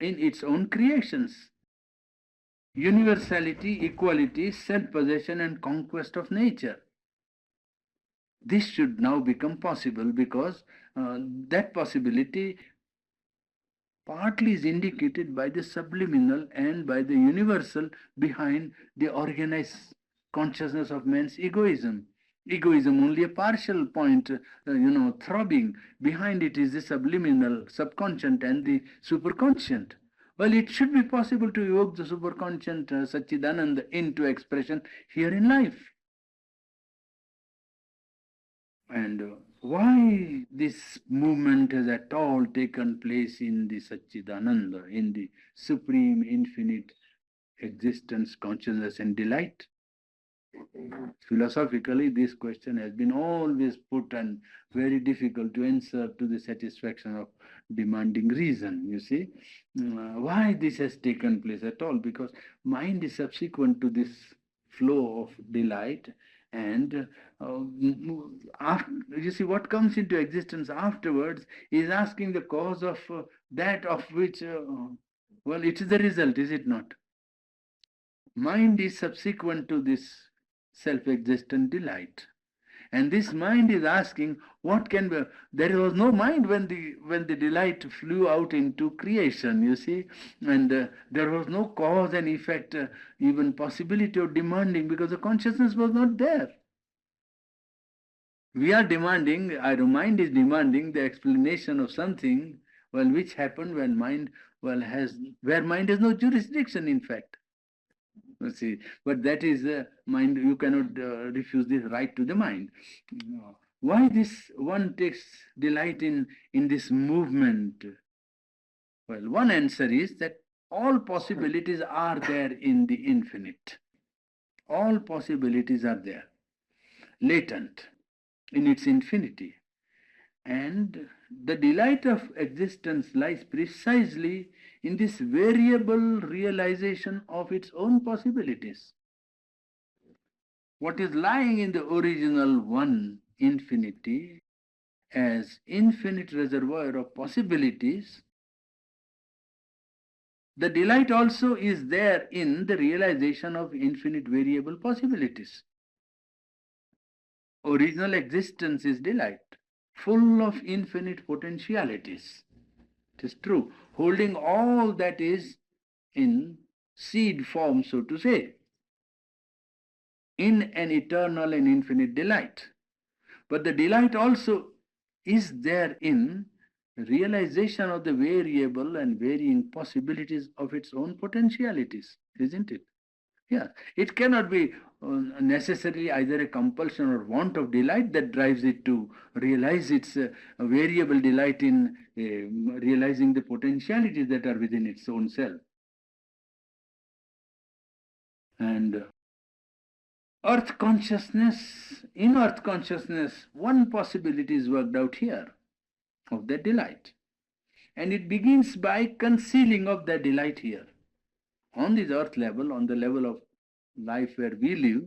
in its own creations. Universality, equality, self-possession and conquest of nature. This should now become possible because that possibility partly is indicated by the subliminal and by the universal behind the organized consciousness of man's egoism. Egoism only a partial point, throbbing. Behind it is the subliminal, subconscious and the superconscious. Well, it should be possible to evoke the superconscious Satchidananda into expression here in life. And why this movement has at all taken place in the Satchidananda, in the supreme infinite existence, consciousness and delight? Philosophically, this question has been always put and very difficult to answer to the satisfaction of demanding reason, you see. Why this has taken place at all? Because mind is subsequent to this flow of delight, and after, you see, what comes into existence afterwards is asking the cause of that of which, well, it is the result, is it not? Mind is subsequent to this self-existent delight. And this mind is asking, what can be? There was no mind when the delight flew out into creation, you see, and there was no cause and effect, even possibility of demanding, because the consciousness was not there. We are demanding, our mind is demanding the explanation of something, well, which happened when mind, well, where mind has no jurisdiction, in fact. See, but that is mind. You cannot refuse this right to the mind. Why this one takes delight in this movement? Well, one answer is that all possibilities are there in the infinite. All possibilities are there, latent in its infinity. And the delight of existence lies precisely in this variable realization of its own possibilities. What is lying in the original one, infinity, as infinite reservoir of possibilities, the delight also is there in the realization of infinite variable possibilities. Original existence is delight, full of infinite potentialities. It is true, holding all that is in seed form, so to say, in an eternal and infinite delight. But the delight also is there in realization of the variable and varying possibilities of its own potentialities, isn't it? Yeah, it cannot be necessarily either a compulsion or want of delight that drives it to realize its variable delight in realizing the potentialities that are within its own self. And earth consciousness, in earth consciousness, one possibility is worked out here of that delight. And it begins by concealing of that delight here. On this earth level, on the level of life where we live,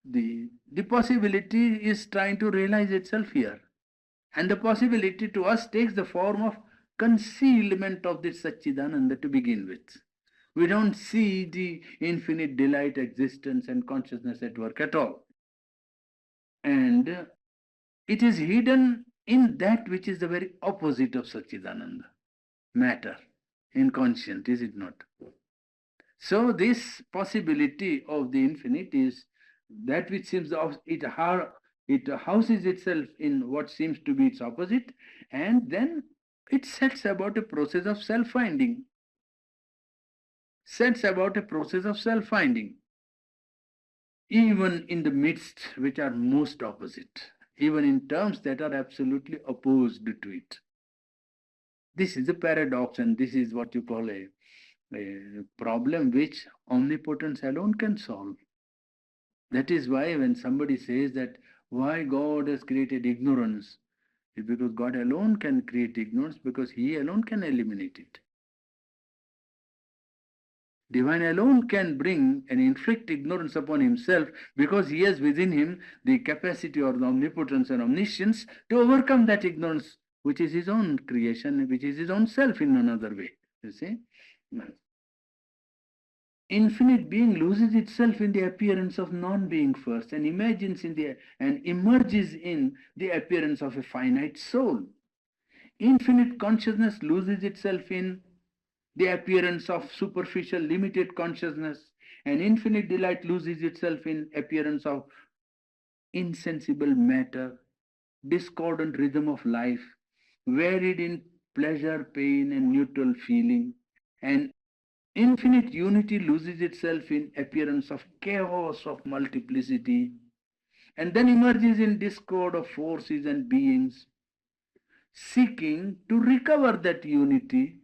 the possibility is trying to realize itself here. And the possibility to us takes the form of concealment of this Satchidananda to begin with. We don't see the infinite delight, existence and consciousness at work at all. And it is hidden in that which is the very opposite of Satchidananda, matter, inconscient, is it not? So this possibility of the infinite is that which seems it houses itself in what seems to be its opposite, and then it sets about a process of self-finding. Even in the midst which are most opposite, even in terms that are absolutely opposed to it. This is a paradox, and this is what you call a problem which omnipotence alone can solve. That is why when somebody says that why God has created ignorance, it's because God alone can create ignorance, because He alone can eliminate it. Divine alone can bring and inflict ignorance upon Himself, because He has within Him the capacity or the omnipotence and omniscience to overcome that ignorance which is his own creation, which is his own self in another way. You see? Infinite being loses itself in the appearance of non-being first and imagines in the and emerges in the appearance of a finite soul. Infinite consciousness loses itself in the appearance of superficial limited consciousness, and infinite delight loses itself in appearance of insensible matter, discordant rhythm of life, varied in pleasure, pain, and neutral feeling, and infinite unity loses itself in appearance of chaos of multiplicity, and then emerges in discord of forces and beings, seeking to recover that unity,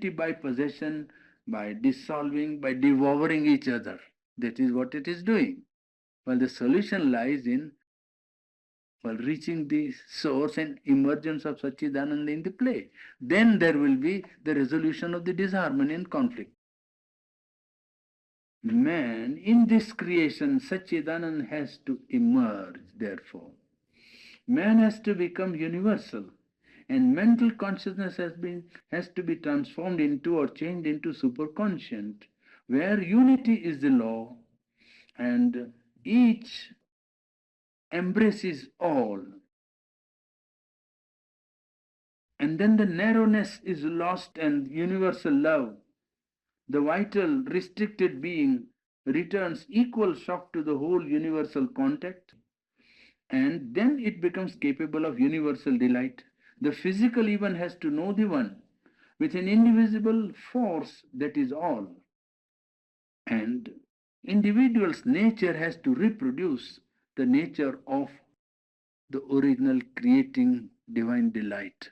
by possession, by dissolving, by devouring each other. That is what it is doing. Well, the solution lies in reaching the source and emergence of Satchidananda in the play. Then there will be the resolution of the disharmony and conflict. Man, in this creation, Satchidananda has to emerge, therefore. Man has to become universal, and mental consciousness has to be transformed into or changed into superconscient, where unity is the law, and each embraces all. And then the narrowness is lost and universal love, the vital restricted being, returns equal shock to the whole universal contact, and then it becomes capable of universal delight. The physical even has to know the one with an indivisible force that is all. And individual's nature has to reproduce the nature of the original creating divine delight,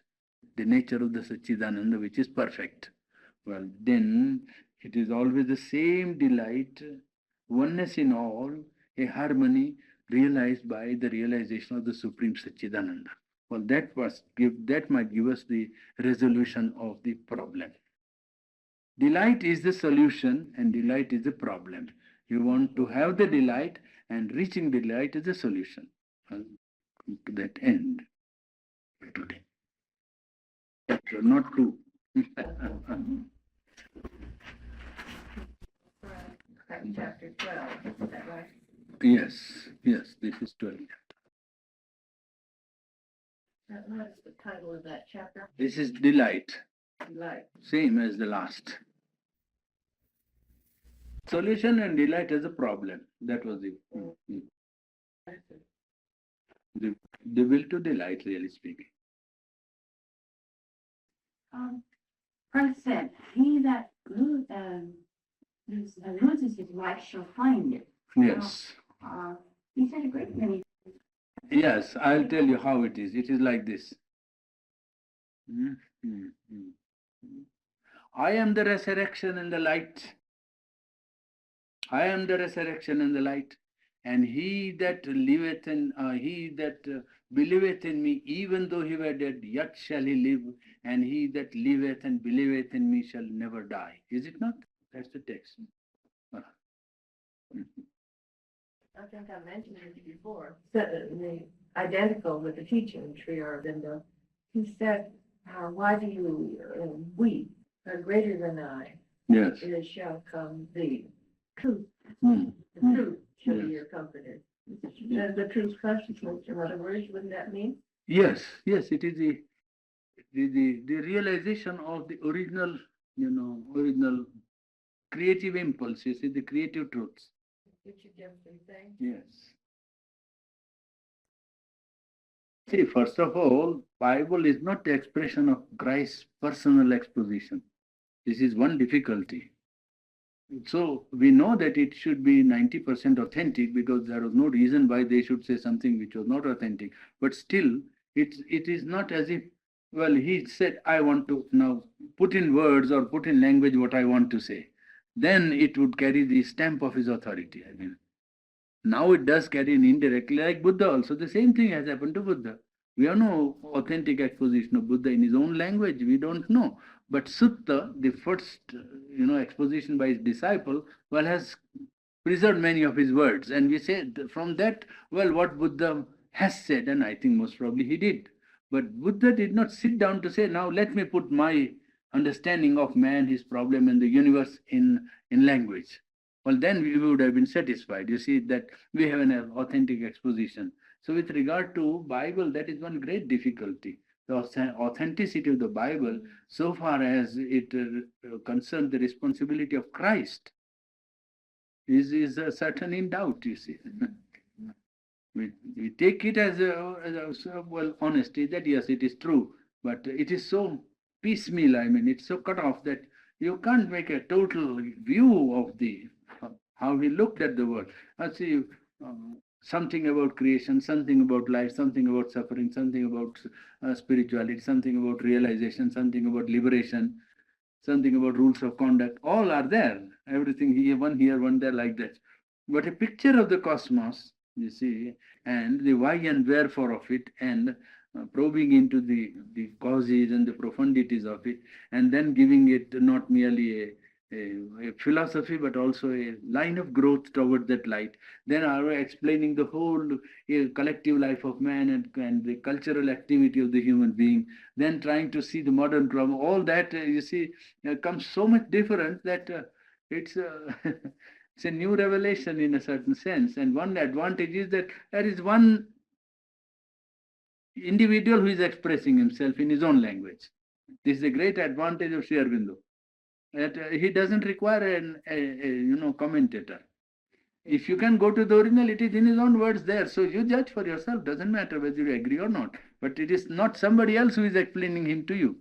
the nature of the Satchidananda, which is perfect. Well, then it is always the same delight, oneness in all, a harmony realized by the realization of the Supreme Satchidananda. Well, that might give us the resolution of the problem. Delight is the solution and delight is the problem. You want to have the delight, and reaching delight is the solution. Well, to that end today. Not two. Chapter 12, is that right? Yes, this is 12. What is the title of that chapter? This is delight. Delight. Same as the last. Solution and delight as a problem. That was the will to delight, really speaking. Christ said, "He that loses his life shall find it." Yes. He said a great many. Yes, I'll tell you how it is. It is like this. I am the resurrection and the light. I am the resurrection and the light. And he that liveth and he that believeth in me, even though he were dead, yet shall he live. And he that liveth and believeth in me shall never die. Is it not? That's the text. I think I mentioned it before. The identical with the teacher in Sri Aurobindo. He said, "Why do you weep? Greater than I, Yes. it shall come the truth. Mm. The truth shall be your comforter." The truth consciousness, in other words, wouldn't that mean? Yes, it is the realization of the original, original creative impulse, you see, the creative truths. Which you different thing. Yes. See, first of all, Bible is not the expression of Christ's personal exposition. This is one difficulty. So we know that it should be 90% authentic because there was no reason why they should say something which was not authentic. But still, it is not as if, well, he said, I want to now put in words or put in language what I want to say. Then it would carry the stamp of his authority. I mean, now it does carry an indirectly, like Buddha also. The same thing has happened to Buddha. We have no authentic exposition of Buddha in his own language. We don't know. But Sutta, the first, exposition by his disciple, has preserved many of his words. And we say from that, what Buddha has said, and I think most probably he did. But Buddha did not sit down to say, now let me put my understanding of man, his problem, and the universe in language. Well, then we would have been satisfied. You see that we have an authentic exposition. So with regard to Bible, that is one great difficulty. The authenticity of the Bible, so far as it concerns the responsibility of Christ, is certain in doubt, you see. We take it as well, honesty that yes, it is true, but it is so piecemeal. I mean, it's so cut off that you can't make a total view of the how he looked at the world. I see something about creation, something about life, something about suffering, something about spirituality, something about realization, something about liberation, something about rules of conduct. All are there. Everything here, one there, like that. But a picture of the cosmos, you see, and the why and wherefore of it, and probing into the causes and the profundities of it, and then giving it not merely a philosophy, but also a line of growth toward that light. Then are explaining the whole collective life of man and the cultural activity of the human being. Then trying to see the modern problem. All that, you see, comes so much different that it's it's a new revelation in a certain sense. And one advantage is that there is one individual who is expressing himself in his own language. This is a great advantage of Sri Aurobindo. That he doesn't require a commentator. If you can go to the original, it is in his own words there. So you judge for yourself. Doesn't matter whether you agree or not. But it is not somebody else who is explaining him to you.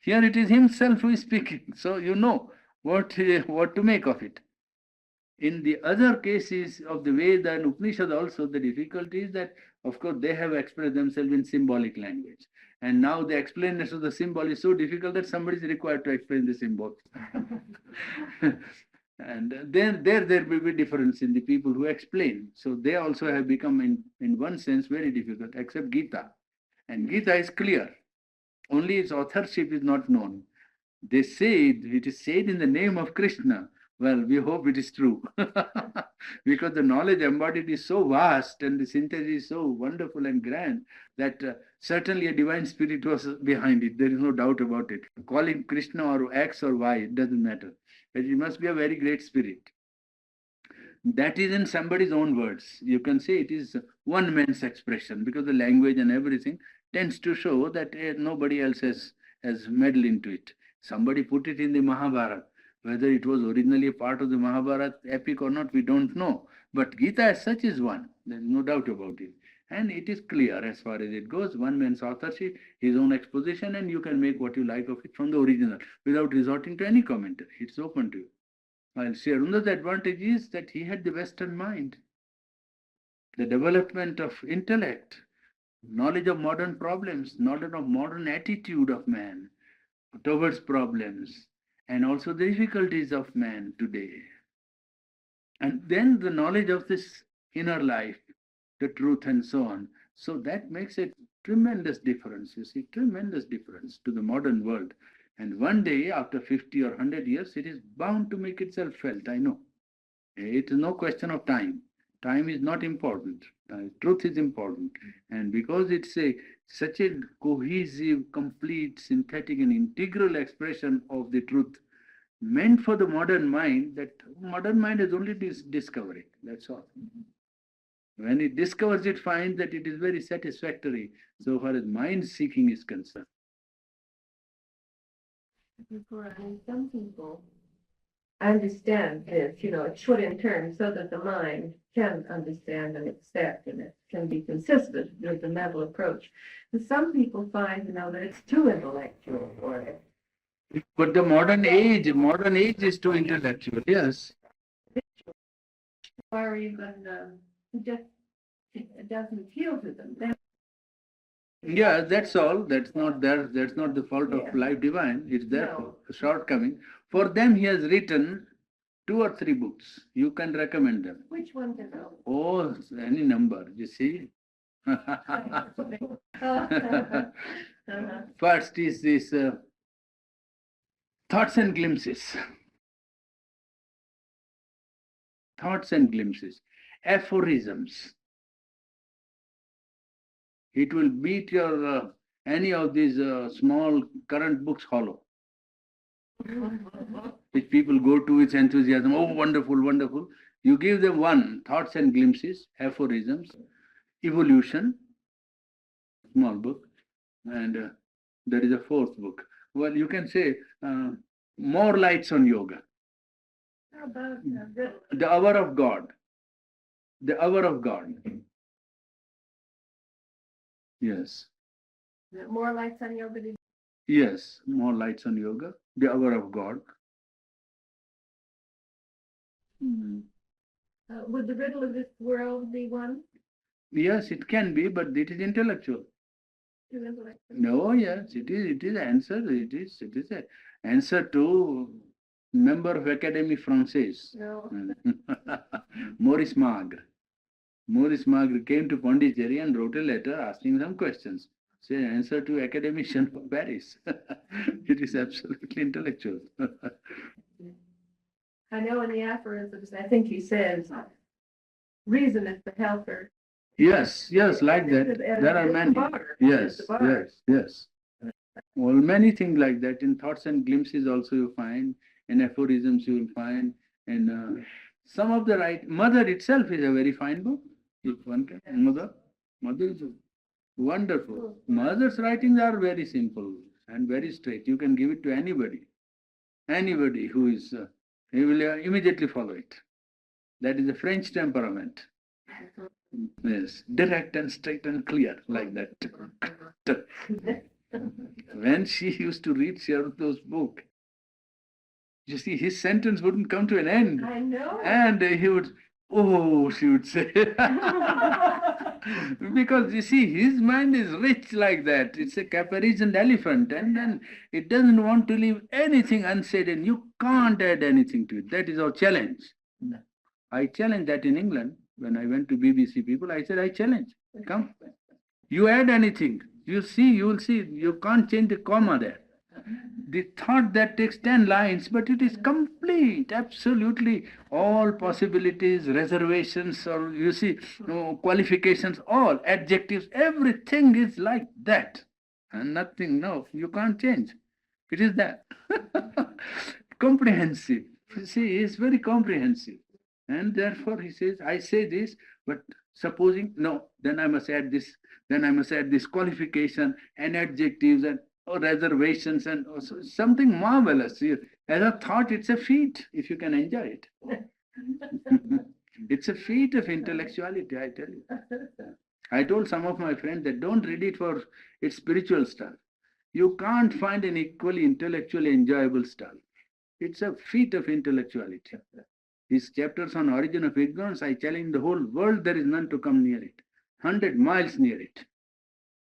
Here it is himself who is speaking. So you know what to make of it. In the other cases of the Veda and Upanishad also, the difficulty is that, of course, they have expressed themselves in symbolic language. And now the explanation of the symbol is so difficult that somebody is required to explain the symbol. And then there will be difference in the people who explain. So they also have become, in one sense, very difficult, except Gita. And Gita is clear. Only its authorship is not known. They say it is said in the name of Krishna. Well, we hope it is true. Because the knowledge embodied is so vast and the synthesis is so wonderful and grand that certainly a divine spirit was behind it. There is no doubt about it. Calling Krishna or X or Y, it doesn't matter. But it must be a very great spirit. That is in somebody's own words. You can say it is one man's expression because the language and everything tends to show that nobody else has meddled into it. Somebody put it in the Mahabharata. Whether it was originally a part of the Mahabharata epic or not, we don't know. But Gita as such is one. There is no doubt about it. And it is clear as far as it goes. One man's authorship, his own exposition, and you can make what you like of it from the original without resorting to any commentary. It's open to you. While Sri Aurobindo's advantage is that he had the Western mind, the development of intellect, knowledge of modern problems, knowledge of modern attitude of man towards problems, and also the difficulties of man today. And then the knowledge of this inner life, the truth, and so on. So that makes a tremendous difference, you see, tremendous difference to the modern world. And one day, after 50 or 100 years, it is bound to make itself felt, I know. It is no question of time. Time is not important. Truth is important. And because it's such a cohesive, complete, synthetic, and integral expression of the truth, meant for the modern mind, that modern mind is only discovering. That's all. When it discovers, it finds that it is very satisfactory so far as mind seeking is concerned. Purani, some people understand this, it's put in terms so that the mind can understand and accept and it can be consistent with the mental approach. And some people find, that it's too intellectual for it. But the modern age is too intellectual, yes. Or even it doesn't appeal to them. Yeah, that's all. That's not the fault of life divine. It's their shortcoming. For them, he has written 2 or 3 books. You can recommend them. Which ones are those? Oh, any number, you see. First is this Thoughts and Glimpses. Thoughts and Glimpses. Aphorisms. It will beat your any of these small current books hollow, which people go to with enthusiasm. Oh, wonderful, wonderful. You give them one, thoughts and glimpses, aphorisms, evolution, small book, and there is a fourth book. Well, you can say more lights on yoga. How about The hour of God. The hour of God. Yes. more lights on yoga? Yes. More lights on yoga. The hour of God. Would the riddle of this world be one? Yes, it can be, but it is intellectual. To intellect? No, yes, it is answer. It is a answer to member of Académie Française. No. Maurice Magre. Maurice Magre came to Pondicherry and wrote a letter asking some questions. Say answer to academician of Paris. It is absolutely intellectual. I know in the aphorisms, I think he says, reason is the helper. Yes, yes, like that. There are many. Yes, yes, yes. Well, many things like that. In thoughts and glimpses also you find, in aphorisms you will find, and some of the right. Mother itself is a very fine book. If one can, Mother is wonderful. Mother's writings are very simple and very straight. You can give it to anybody who is, he will immediately follow it. That is the French temperament. Yes, direct and straight and clear, like that. When she used to read Sherlock's book, you see, his sentence wouldn't come to an end. I know. And he would, oh, she would say. Because you see, his mind is rich like that. It's a caparisoned elephant, and then it doesn't want to leave anything unsaid, and you can't add anything to it. That is our challenge. I challenge that in England. When I went to BBC people, I said, I challenge. Come. You add anything. You see, you will see, you can't change the comma there. The thought that takes 10 lines, but it is complete, absolutely all possibilities, reservations, or you see, qualifications, all adjectives, everything is like that. And nothing, no, you can't change. It is that. Comprehensive. You see, he is very comprehensive. And therefore he says, I say this, but supposing, no, then I must add this, then I must add this qualification and adjectives and reservations and something marvelous. As a thought, it's a feat if you can enjoy it. It's a feat of intellectuality, I tell you. I told some of my friends that don't read it for its spiritual stuff. You can't find an equally intellectually enjoyable stuff. It's a feat of intellectuality. His chapters on origin of ignorance, I challenge the whole world, there is none to come near it. 100 miles near it.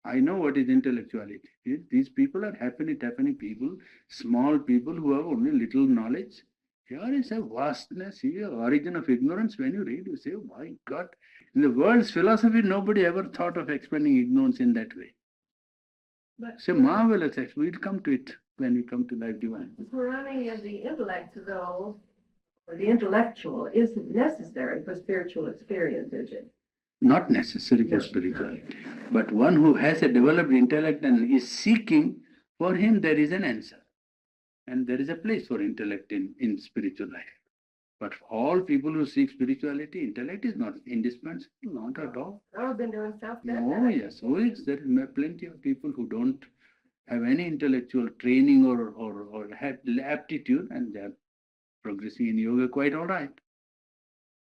I know what is intellectuality. These people are happening people, small people who have only little knowledge. Here is a vastness, here, origin of ignorance. When you read, you say, oh my God, in the world's philosophy, nobody ever thought of explaining ignorance in that way. It's a marvelous explanation. We'll come to it when we come to Life Divine. Purani of the intellect, though, or the intellectual, isn't necessary for spiritual experience, is it? Not necessary for spirituality. But one who has a developed intellect and is seeking, for him there is an answer. And there is a place for intellect in spiritual life. But for all people who seek spirituality, intellect is not indispensable, not at all. Aurobindo himself said Oh, that. yes. Oh, yes. There are plenty of people who don't have any intellectual training or have aptitude, and they are progressing in yoga quite all right.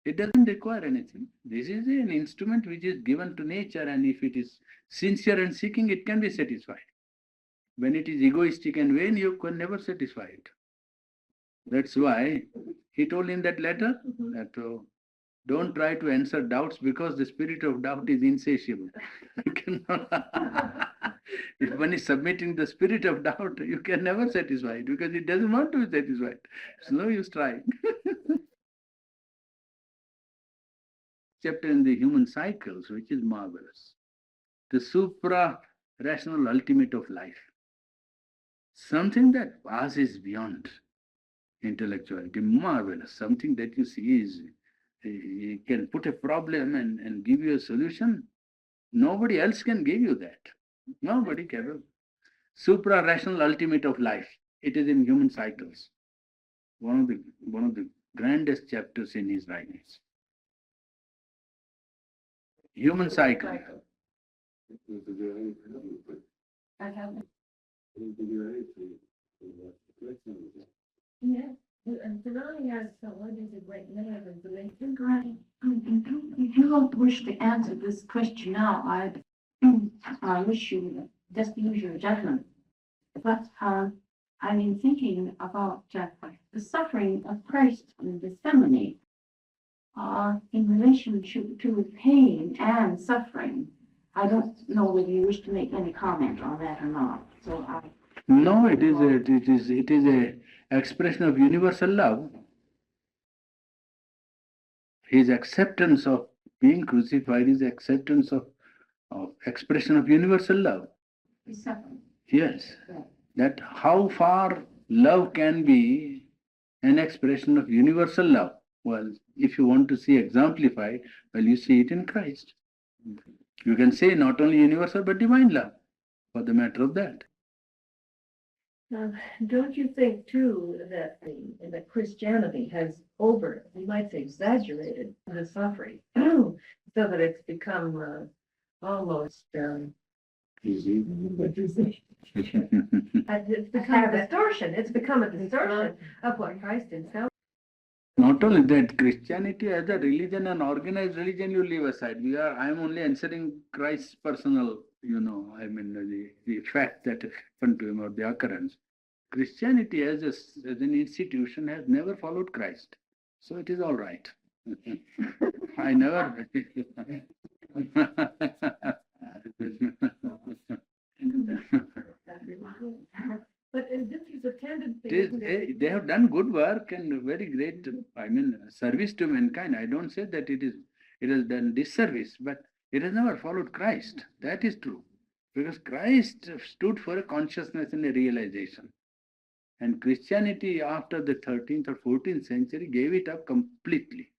It doesn't require anything. This is an instrument which is given to nature, and if it is sincere and seeking, it can be satisfied. When it is egoistic and vain, you can never satisfy it. That's why he told in that letter that don't try to answer doubts because the spirit of doubt is insatiable. You cannot. If one is submitting the spirit of doubt, you can never satisfy it because it doesn't want to be satisfied. It's no use trying. Chapter in the human cycles, which is marvelous. The supra-rational ultimate of life. Something that passes beyond intellectuality, marvelous. Something that you see is, you can put a problem and give you a solution. Nobody else can give you that. Nobody can. Supra-rational ultimate of life. It is in human cycles. One of the grandest chapters in his writings. Human cycle. I haven't. Yes, and Purani has what is a great many of information. Right. If you don't wish to answer this question now, I wish you just use your judgment. But I've been thinking about the suffering of Christ in Gethsemane in relationship to pain and suffering. I don't know whether you wish to make any comment on that or not. So No, it is a expression of universal love. His acceptance of being crucified is acceptance of expression of universal love. he's suffering. Yes. Yeah. That how far love can be an expression of universal love. Well, if you want to see exemplified, well, you see it in Christ. You can say not only universal but divine love, for the matter of that. Don't you think too that that Christianity has we might say, exaggerated the suffering, so that it's become almost what do you say? It's become a distortion. It's become a distortion of what Christ himself. Not only that, Christianity as a religion, an organized religion, you leave aside. I am only answering Christ's personal, the fact that happened to him or the occurrence. Christianity as an institution has never followed Christ. So it is all right. I never. But this is a tendency. They have done good work and very great, service to mankind. I don't say that it has done disservice, but it has never followed Christ. That is true. Because Christ stood for a consciousness and a realization. And Christianity after the 13th or 14th century gave it up completely.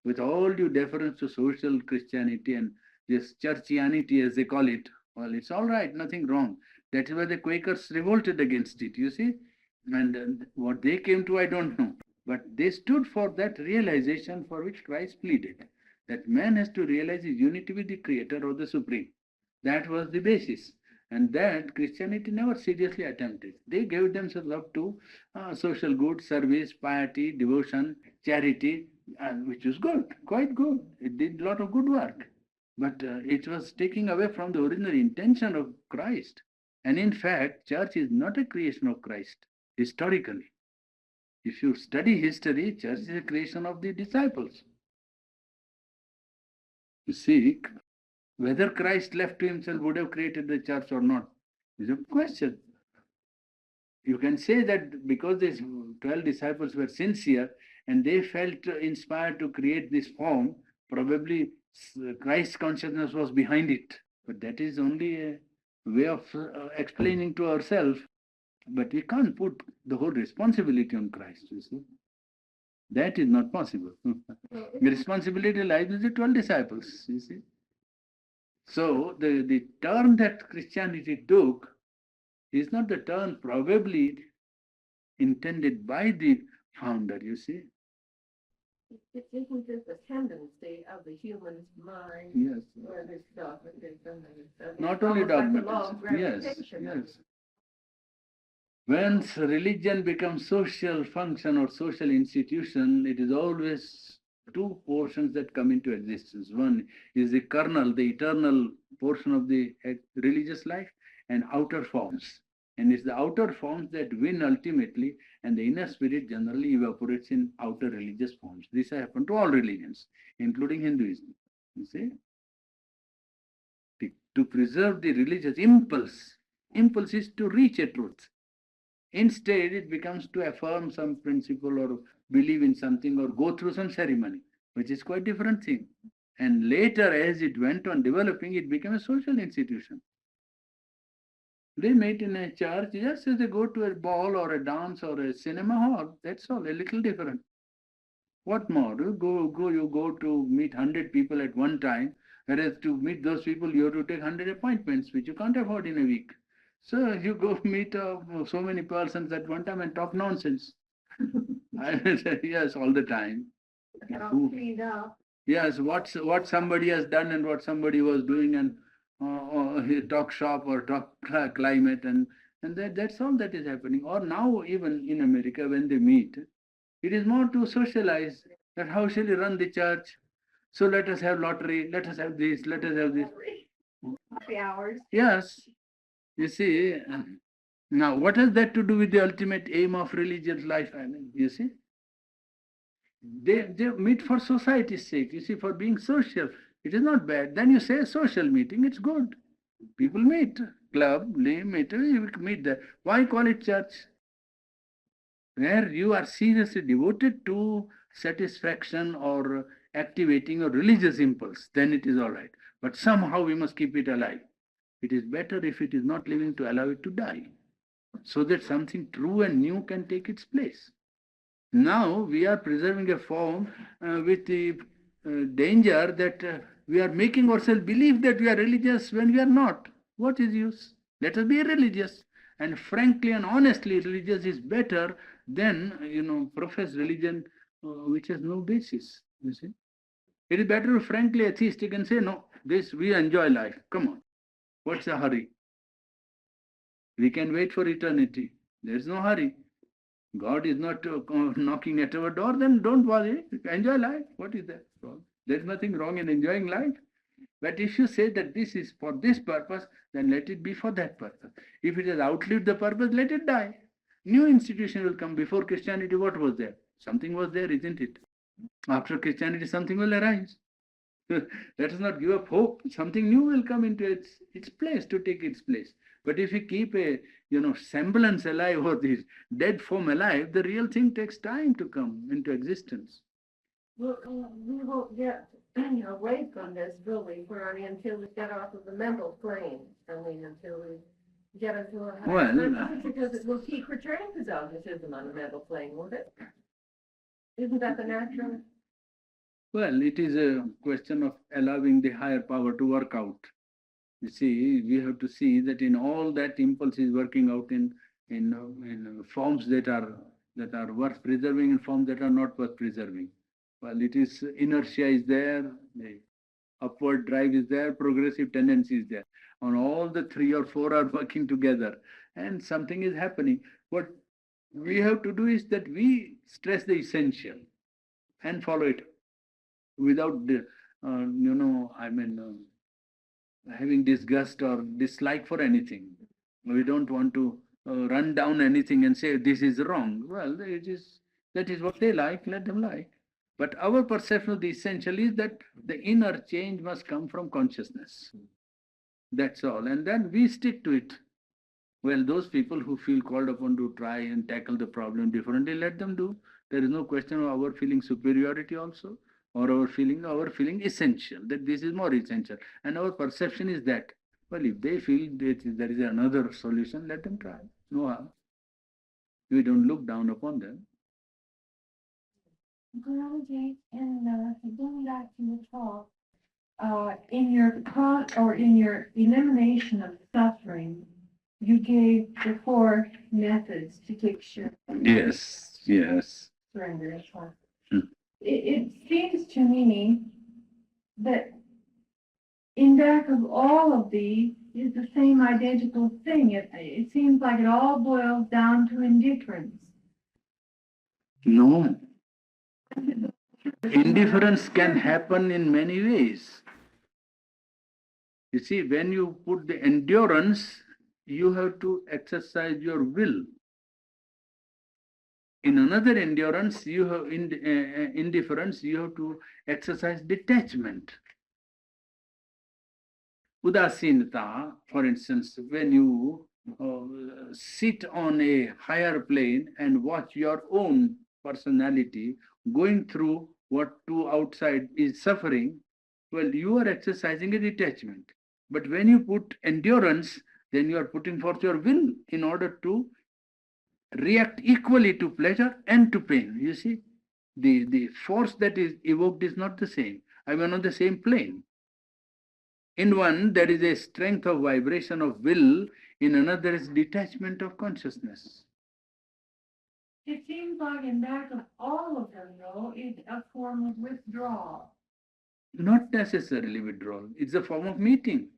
With all due deference to social Christianity and this churchianity as they call it, well, it's all right, nothing wrong. That is why the Quakers revolted against it, you see. And what they came to, I don't know. But they stood for that realization for which Christ pleaded. That man has to realize his unity with the Creator or the Supreme. That was the basis. And that Christianity never seriously attempted. They gave themselves up to social good, service, piety, devotion, charity, which was good, quite good. It did a lot of good work. But it was taking away from the original intention of Christ. And in fact, church is not a creation of Christ, historically. If you study history, church is a creation of the disciples. You see, whether Christ left to himself would have created the church or not is a question. You can say that because these 12 disciples were sincere and they felt inspired to create this form, probably Christ's consciousness was behind it. But that is only a way of explaining to ourselves. But we can't put the whole responsibility on Christ, you see. That is not possible. The responsibility lies with the 12 disciples, you see. So the turn that Christianity took is not the turn probably intended by the founder, you see. It isn't just a tendency of the human mind. Yes. Or this dogmatism and Not only dogmatism. Yes, yes. When religion becomes social function or social institution, it is always two portions that come into existence. One is the kernel, the eternal portion of the religious life, and outer forms. And it's the outer forms that win ultimately, and the inner spirit generally evaporates in outer religious forms. This has happened to all religions, including Hinduism. You see? To preserve the religious impulse is to reach a truth. Instead, it becomes to affirm some principle or believe in something or go through some ceremony, which is quite different thing. And later, as it went on developing, it became a social institution. They meet in a church just as they go to a ball or a dance or a cinema hall. That's all, a little different. What more? You go to meet 100 people at one time. Whereas to meet those people, you have to take 100 appointments, which you can't afford in a week. So you go meet so many persons at one time and talk nonsense. Yes, all the time. Get all cleaned up. Yes, what somebody has done and what somebody was doing, and talk shop or talk climate, and that's all that is happening. Or now even in America when they meet, it is more to socialize that how shall you run the church? So let us have lottery, let us have this, let us have this. Happy hours. Yes, you see. Now, what has that to do with the ultimate aim of religious life? I mean, you see, they meet for society's sake. You see, for being social, it is not bad. Then you say social meeting, it's good. People meet, club, meet, you meet there. Why call it church? Where you are seriously devoted to satisfaction or activating a religious impulse, then it is all right. But somehow we must keep it alive. It is better if it is not living to allow it to die, so that something true and new can take its place. Now we are preserving a form with the danger that we are making ourselves believe that we are religious when we are not. What is use? Let us be religious. And frankly and honestly, religious is better than profess religion which has no basis. You see, it is better to frankly atheistic and say no. This we enjoy life. Come on, what's the hurry? We can wait for eternity. There is no hurry. God is not knocking at our door, then don't worry. Enjoy life. What is that wrong? There's nothing wrong in enjoying life. But if you say that this is for this purpose, then let it be for that purpose. If it has outlived the purpose, let it die. New institution will come. Before Christianity, what was there? Something was there, isn't it? After Christianity, something will arise. Let us not give up hope. Something new will come into its place to take its place. But if we keep a semblance alive or this dead form alive, the real thing takes time to come into existence. Well, we won't get away from this, will we, Purani, until we get off of the mental plane? I mean, until we get into a higher Well, because it will keep returning to dogmatism on the mental plane, won't it? Isn't that the natural? Well, it is a question of allowing the higher power to work out. You see, we have to see that in all that impulse is working out in forms that are worth preserving and forms that are not worth preserving. Well, it is inertia is there, the upward drive is there, progressive tendency is there. On all the three or four are working together, and something is happening. What we have to do is that we stress the essential and follow it without having disgust or dislike for anything. We don't want to run down anything and say this is wrong. Well, that is what they like, let them like. But our perception of the essential is that the inner change must come from consciousness. That's all. And then we stick to it. Well, those people who feel called upon to try and tackle the problem differently, let them do. There is no question of our feeling superiority also, or our feeling essential, that this is more essential. And our perception is that. Well, if they feel that there is another solution, let them try. No harm. We don't look down upon them. Guruji, in going back to the talk, in your thought or in your elimination of suffering, you gave the 4 methods to take sure. Yes. Surrender. Hmm. It seems to me that in back of all of these is the same identical thing. It seems like it all boils down to indifference. No. Indifference can happen in many ways. You see, when you put the endurance, you have to exercise your will. In another endurance, you have indifference, you have to exercise detachment. Udasinata, for instance, when you sit on a higher plane and watch your own personality going through what to outside is suffering, well, you are exercising a detachment. But when you put endurance, then you are putting forth your will in order to react equally to pleasure and to pain. You see, the force that is evoked is not the same. I mean, on the same plane. In one, there is a strength of vibration of will, in another is detachment of consciousness. It seems like in back of all of them, though, is a form of withdrawal. Not necessarily withdrawal, it's a form of meeting.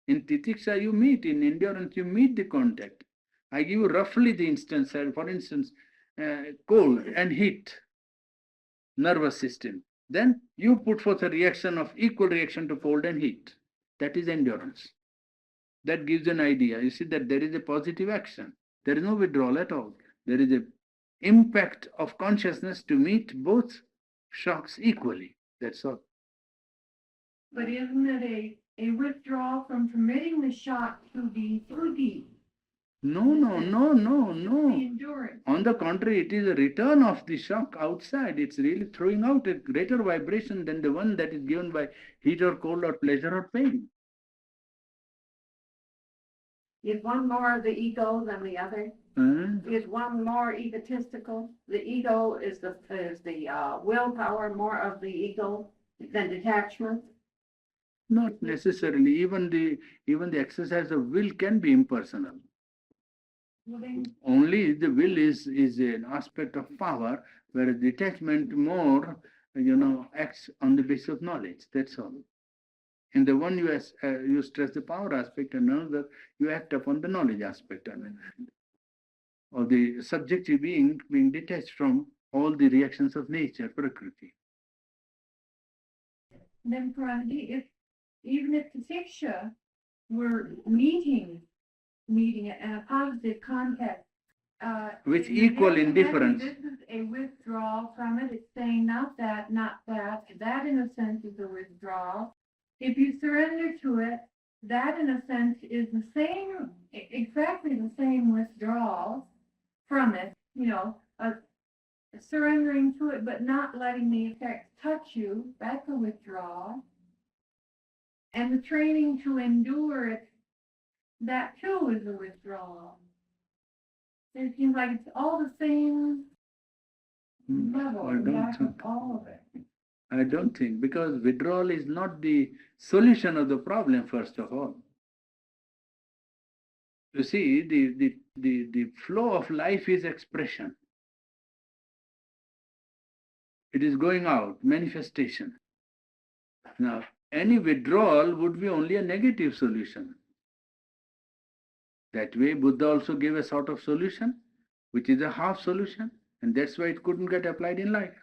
In titiksha, you meet, in endurance, you meet the contact. I give you roughly the instance, for instance, cold and heat, nervous system. Then you put forth a reaction of equal reaction to cold and heat. That is endurance. That gives an idea. You see that there is a positive action. There is no withdrawal at all. There is a impact of consciousness to meet both shocks equally. That's all. But isn't it a withdrawal from permitting the shock to be too deep? No. The endurance. On the contrary, it is a return of the shock outside. It's really throwing out a greater vibration than the one that is given by heat or cold or pleasure or pain. Is one more of the ego than the other? Is one more egotistical? The ego is the willpower more of the ego than detachment? Not necessarily. Even the exercise of will can be impersonal. Only the will is an aspect of power, whereas detachment more, acts on the basis of knowledge. That's all. In the one you stress the power aspect, and another you act upon the knowledge aspect. Or the subjective being detached from all the reactions of nature, Prakriti. Then, Purani, even if the Tiksha were meeting a positive contact, with equal indifference. This is a withdrawal from it. It's saying not that, not that. That, in a sense, is a withdrawal. If you surrender to it, that, in a sense, is the same, exactly the same withdrawal from it. Surrendering to it, but not letting the effects touch you. That's a withdrawal. And the training to endure it, that too is a withdrawal. It seems like it's all the same level, all of it. I don't think, because withdrawal is not the solution of the problem, first of all. You see, the flow of life is expression. It is going out, manifestation. Now, any withdrawal would be only a negative solution. That way, Buddha also gave a sort of solution, which is a half solution, and that's why it couldn't get applied in life.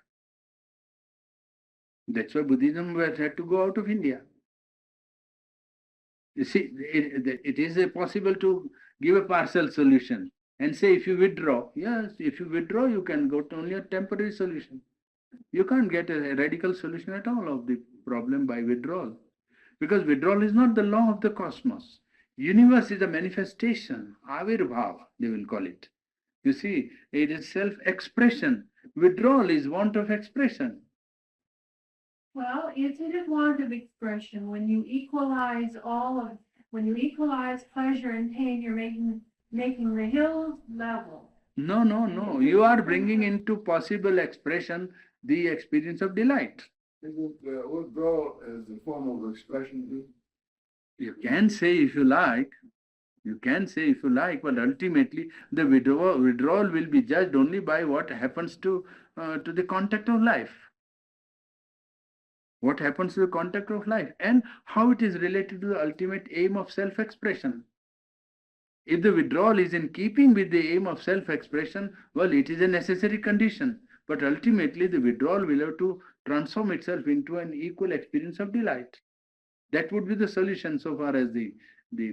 That's why Buddhism had to go out of India. You see, it is possible to give a partial solution and say if you withdraw, yes, if you withdraw, you can go to only a temporary solution. You can't get a radical solution at all of the problem by withdrawal. Because withdrawal is not the law of the cosmos. Universe is a manifestation, avirbhava, they will call it. You see, it is self-expression. Withdrawal is want of expression. Well, isn't it want of expression when you equalize pleasure and pain, you're making the hills level? No. You are bringing into possible expression the experience of delight. Isn't withdrawal as a form of expression? You can say if you like, but ultimately the withdrawal will be judged only by what happens to the contact of life. What happens to the contact of life and how it is related to the ultimate aim of self-expression. If the withdrawal is in keeping with the aim of self-expression, well, it is a necessary condition. But ultimately, the withdrawal will have to transform itself into an equal experience of delight. That would be the solution so far as the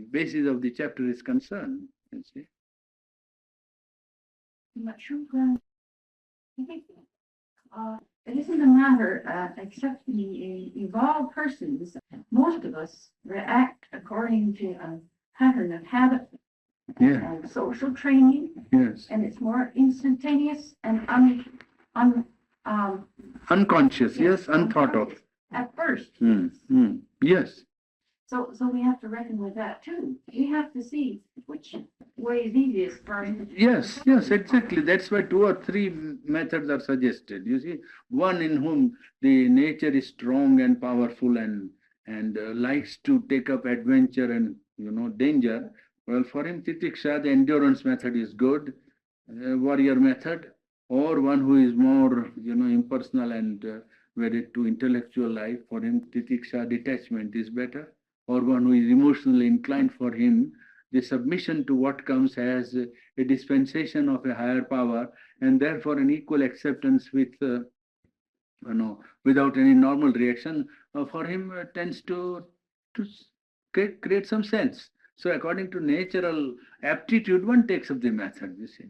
basis of the chapter is concerned. You see? Not sure. It isn't a matter, except the evolved persons, most of us react according to a pattern of habit and social training. Yes. And it's more instantaneous and unconscious, yes, unthought of. At first. Yes. So we have to reckon with that too. We have to see which way is easiest for us. Yes, exactly. That's why 2 or 3 methods are suggested. You see, one in whom the nature is strong and powerful and and likes to take up adventure and danger, well, for him titiksha, the endurance method is good, warrior method, or one who is more impersonal and wedded to intellectual life, for him titiksha, detachment is better, or one who is emotionally inclined, for him the submission to what comes as a dispensation of a higher power, and therefore an equal acceptance with without any normal reaction, for him tends to create some sense. So according to natural aptitude, one takes up the method, you see.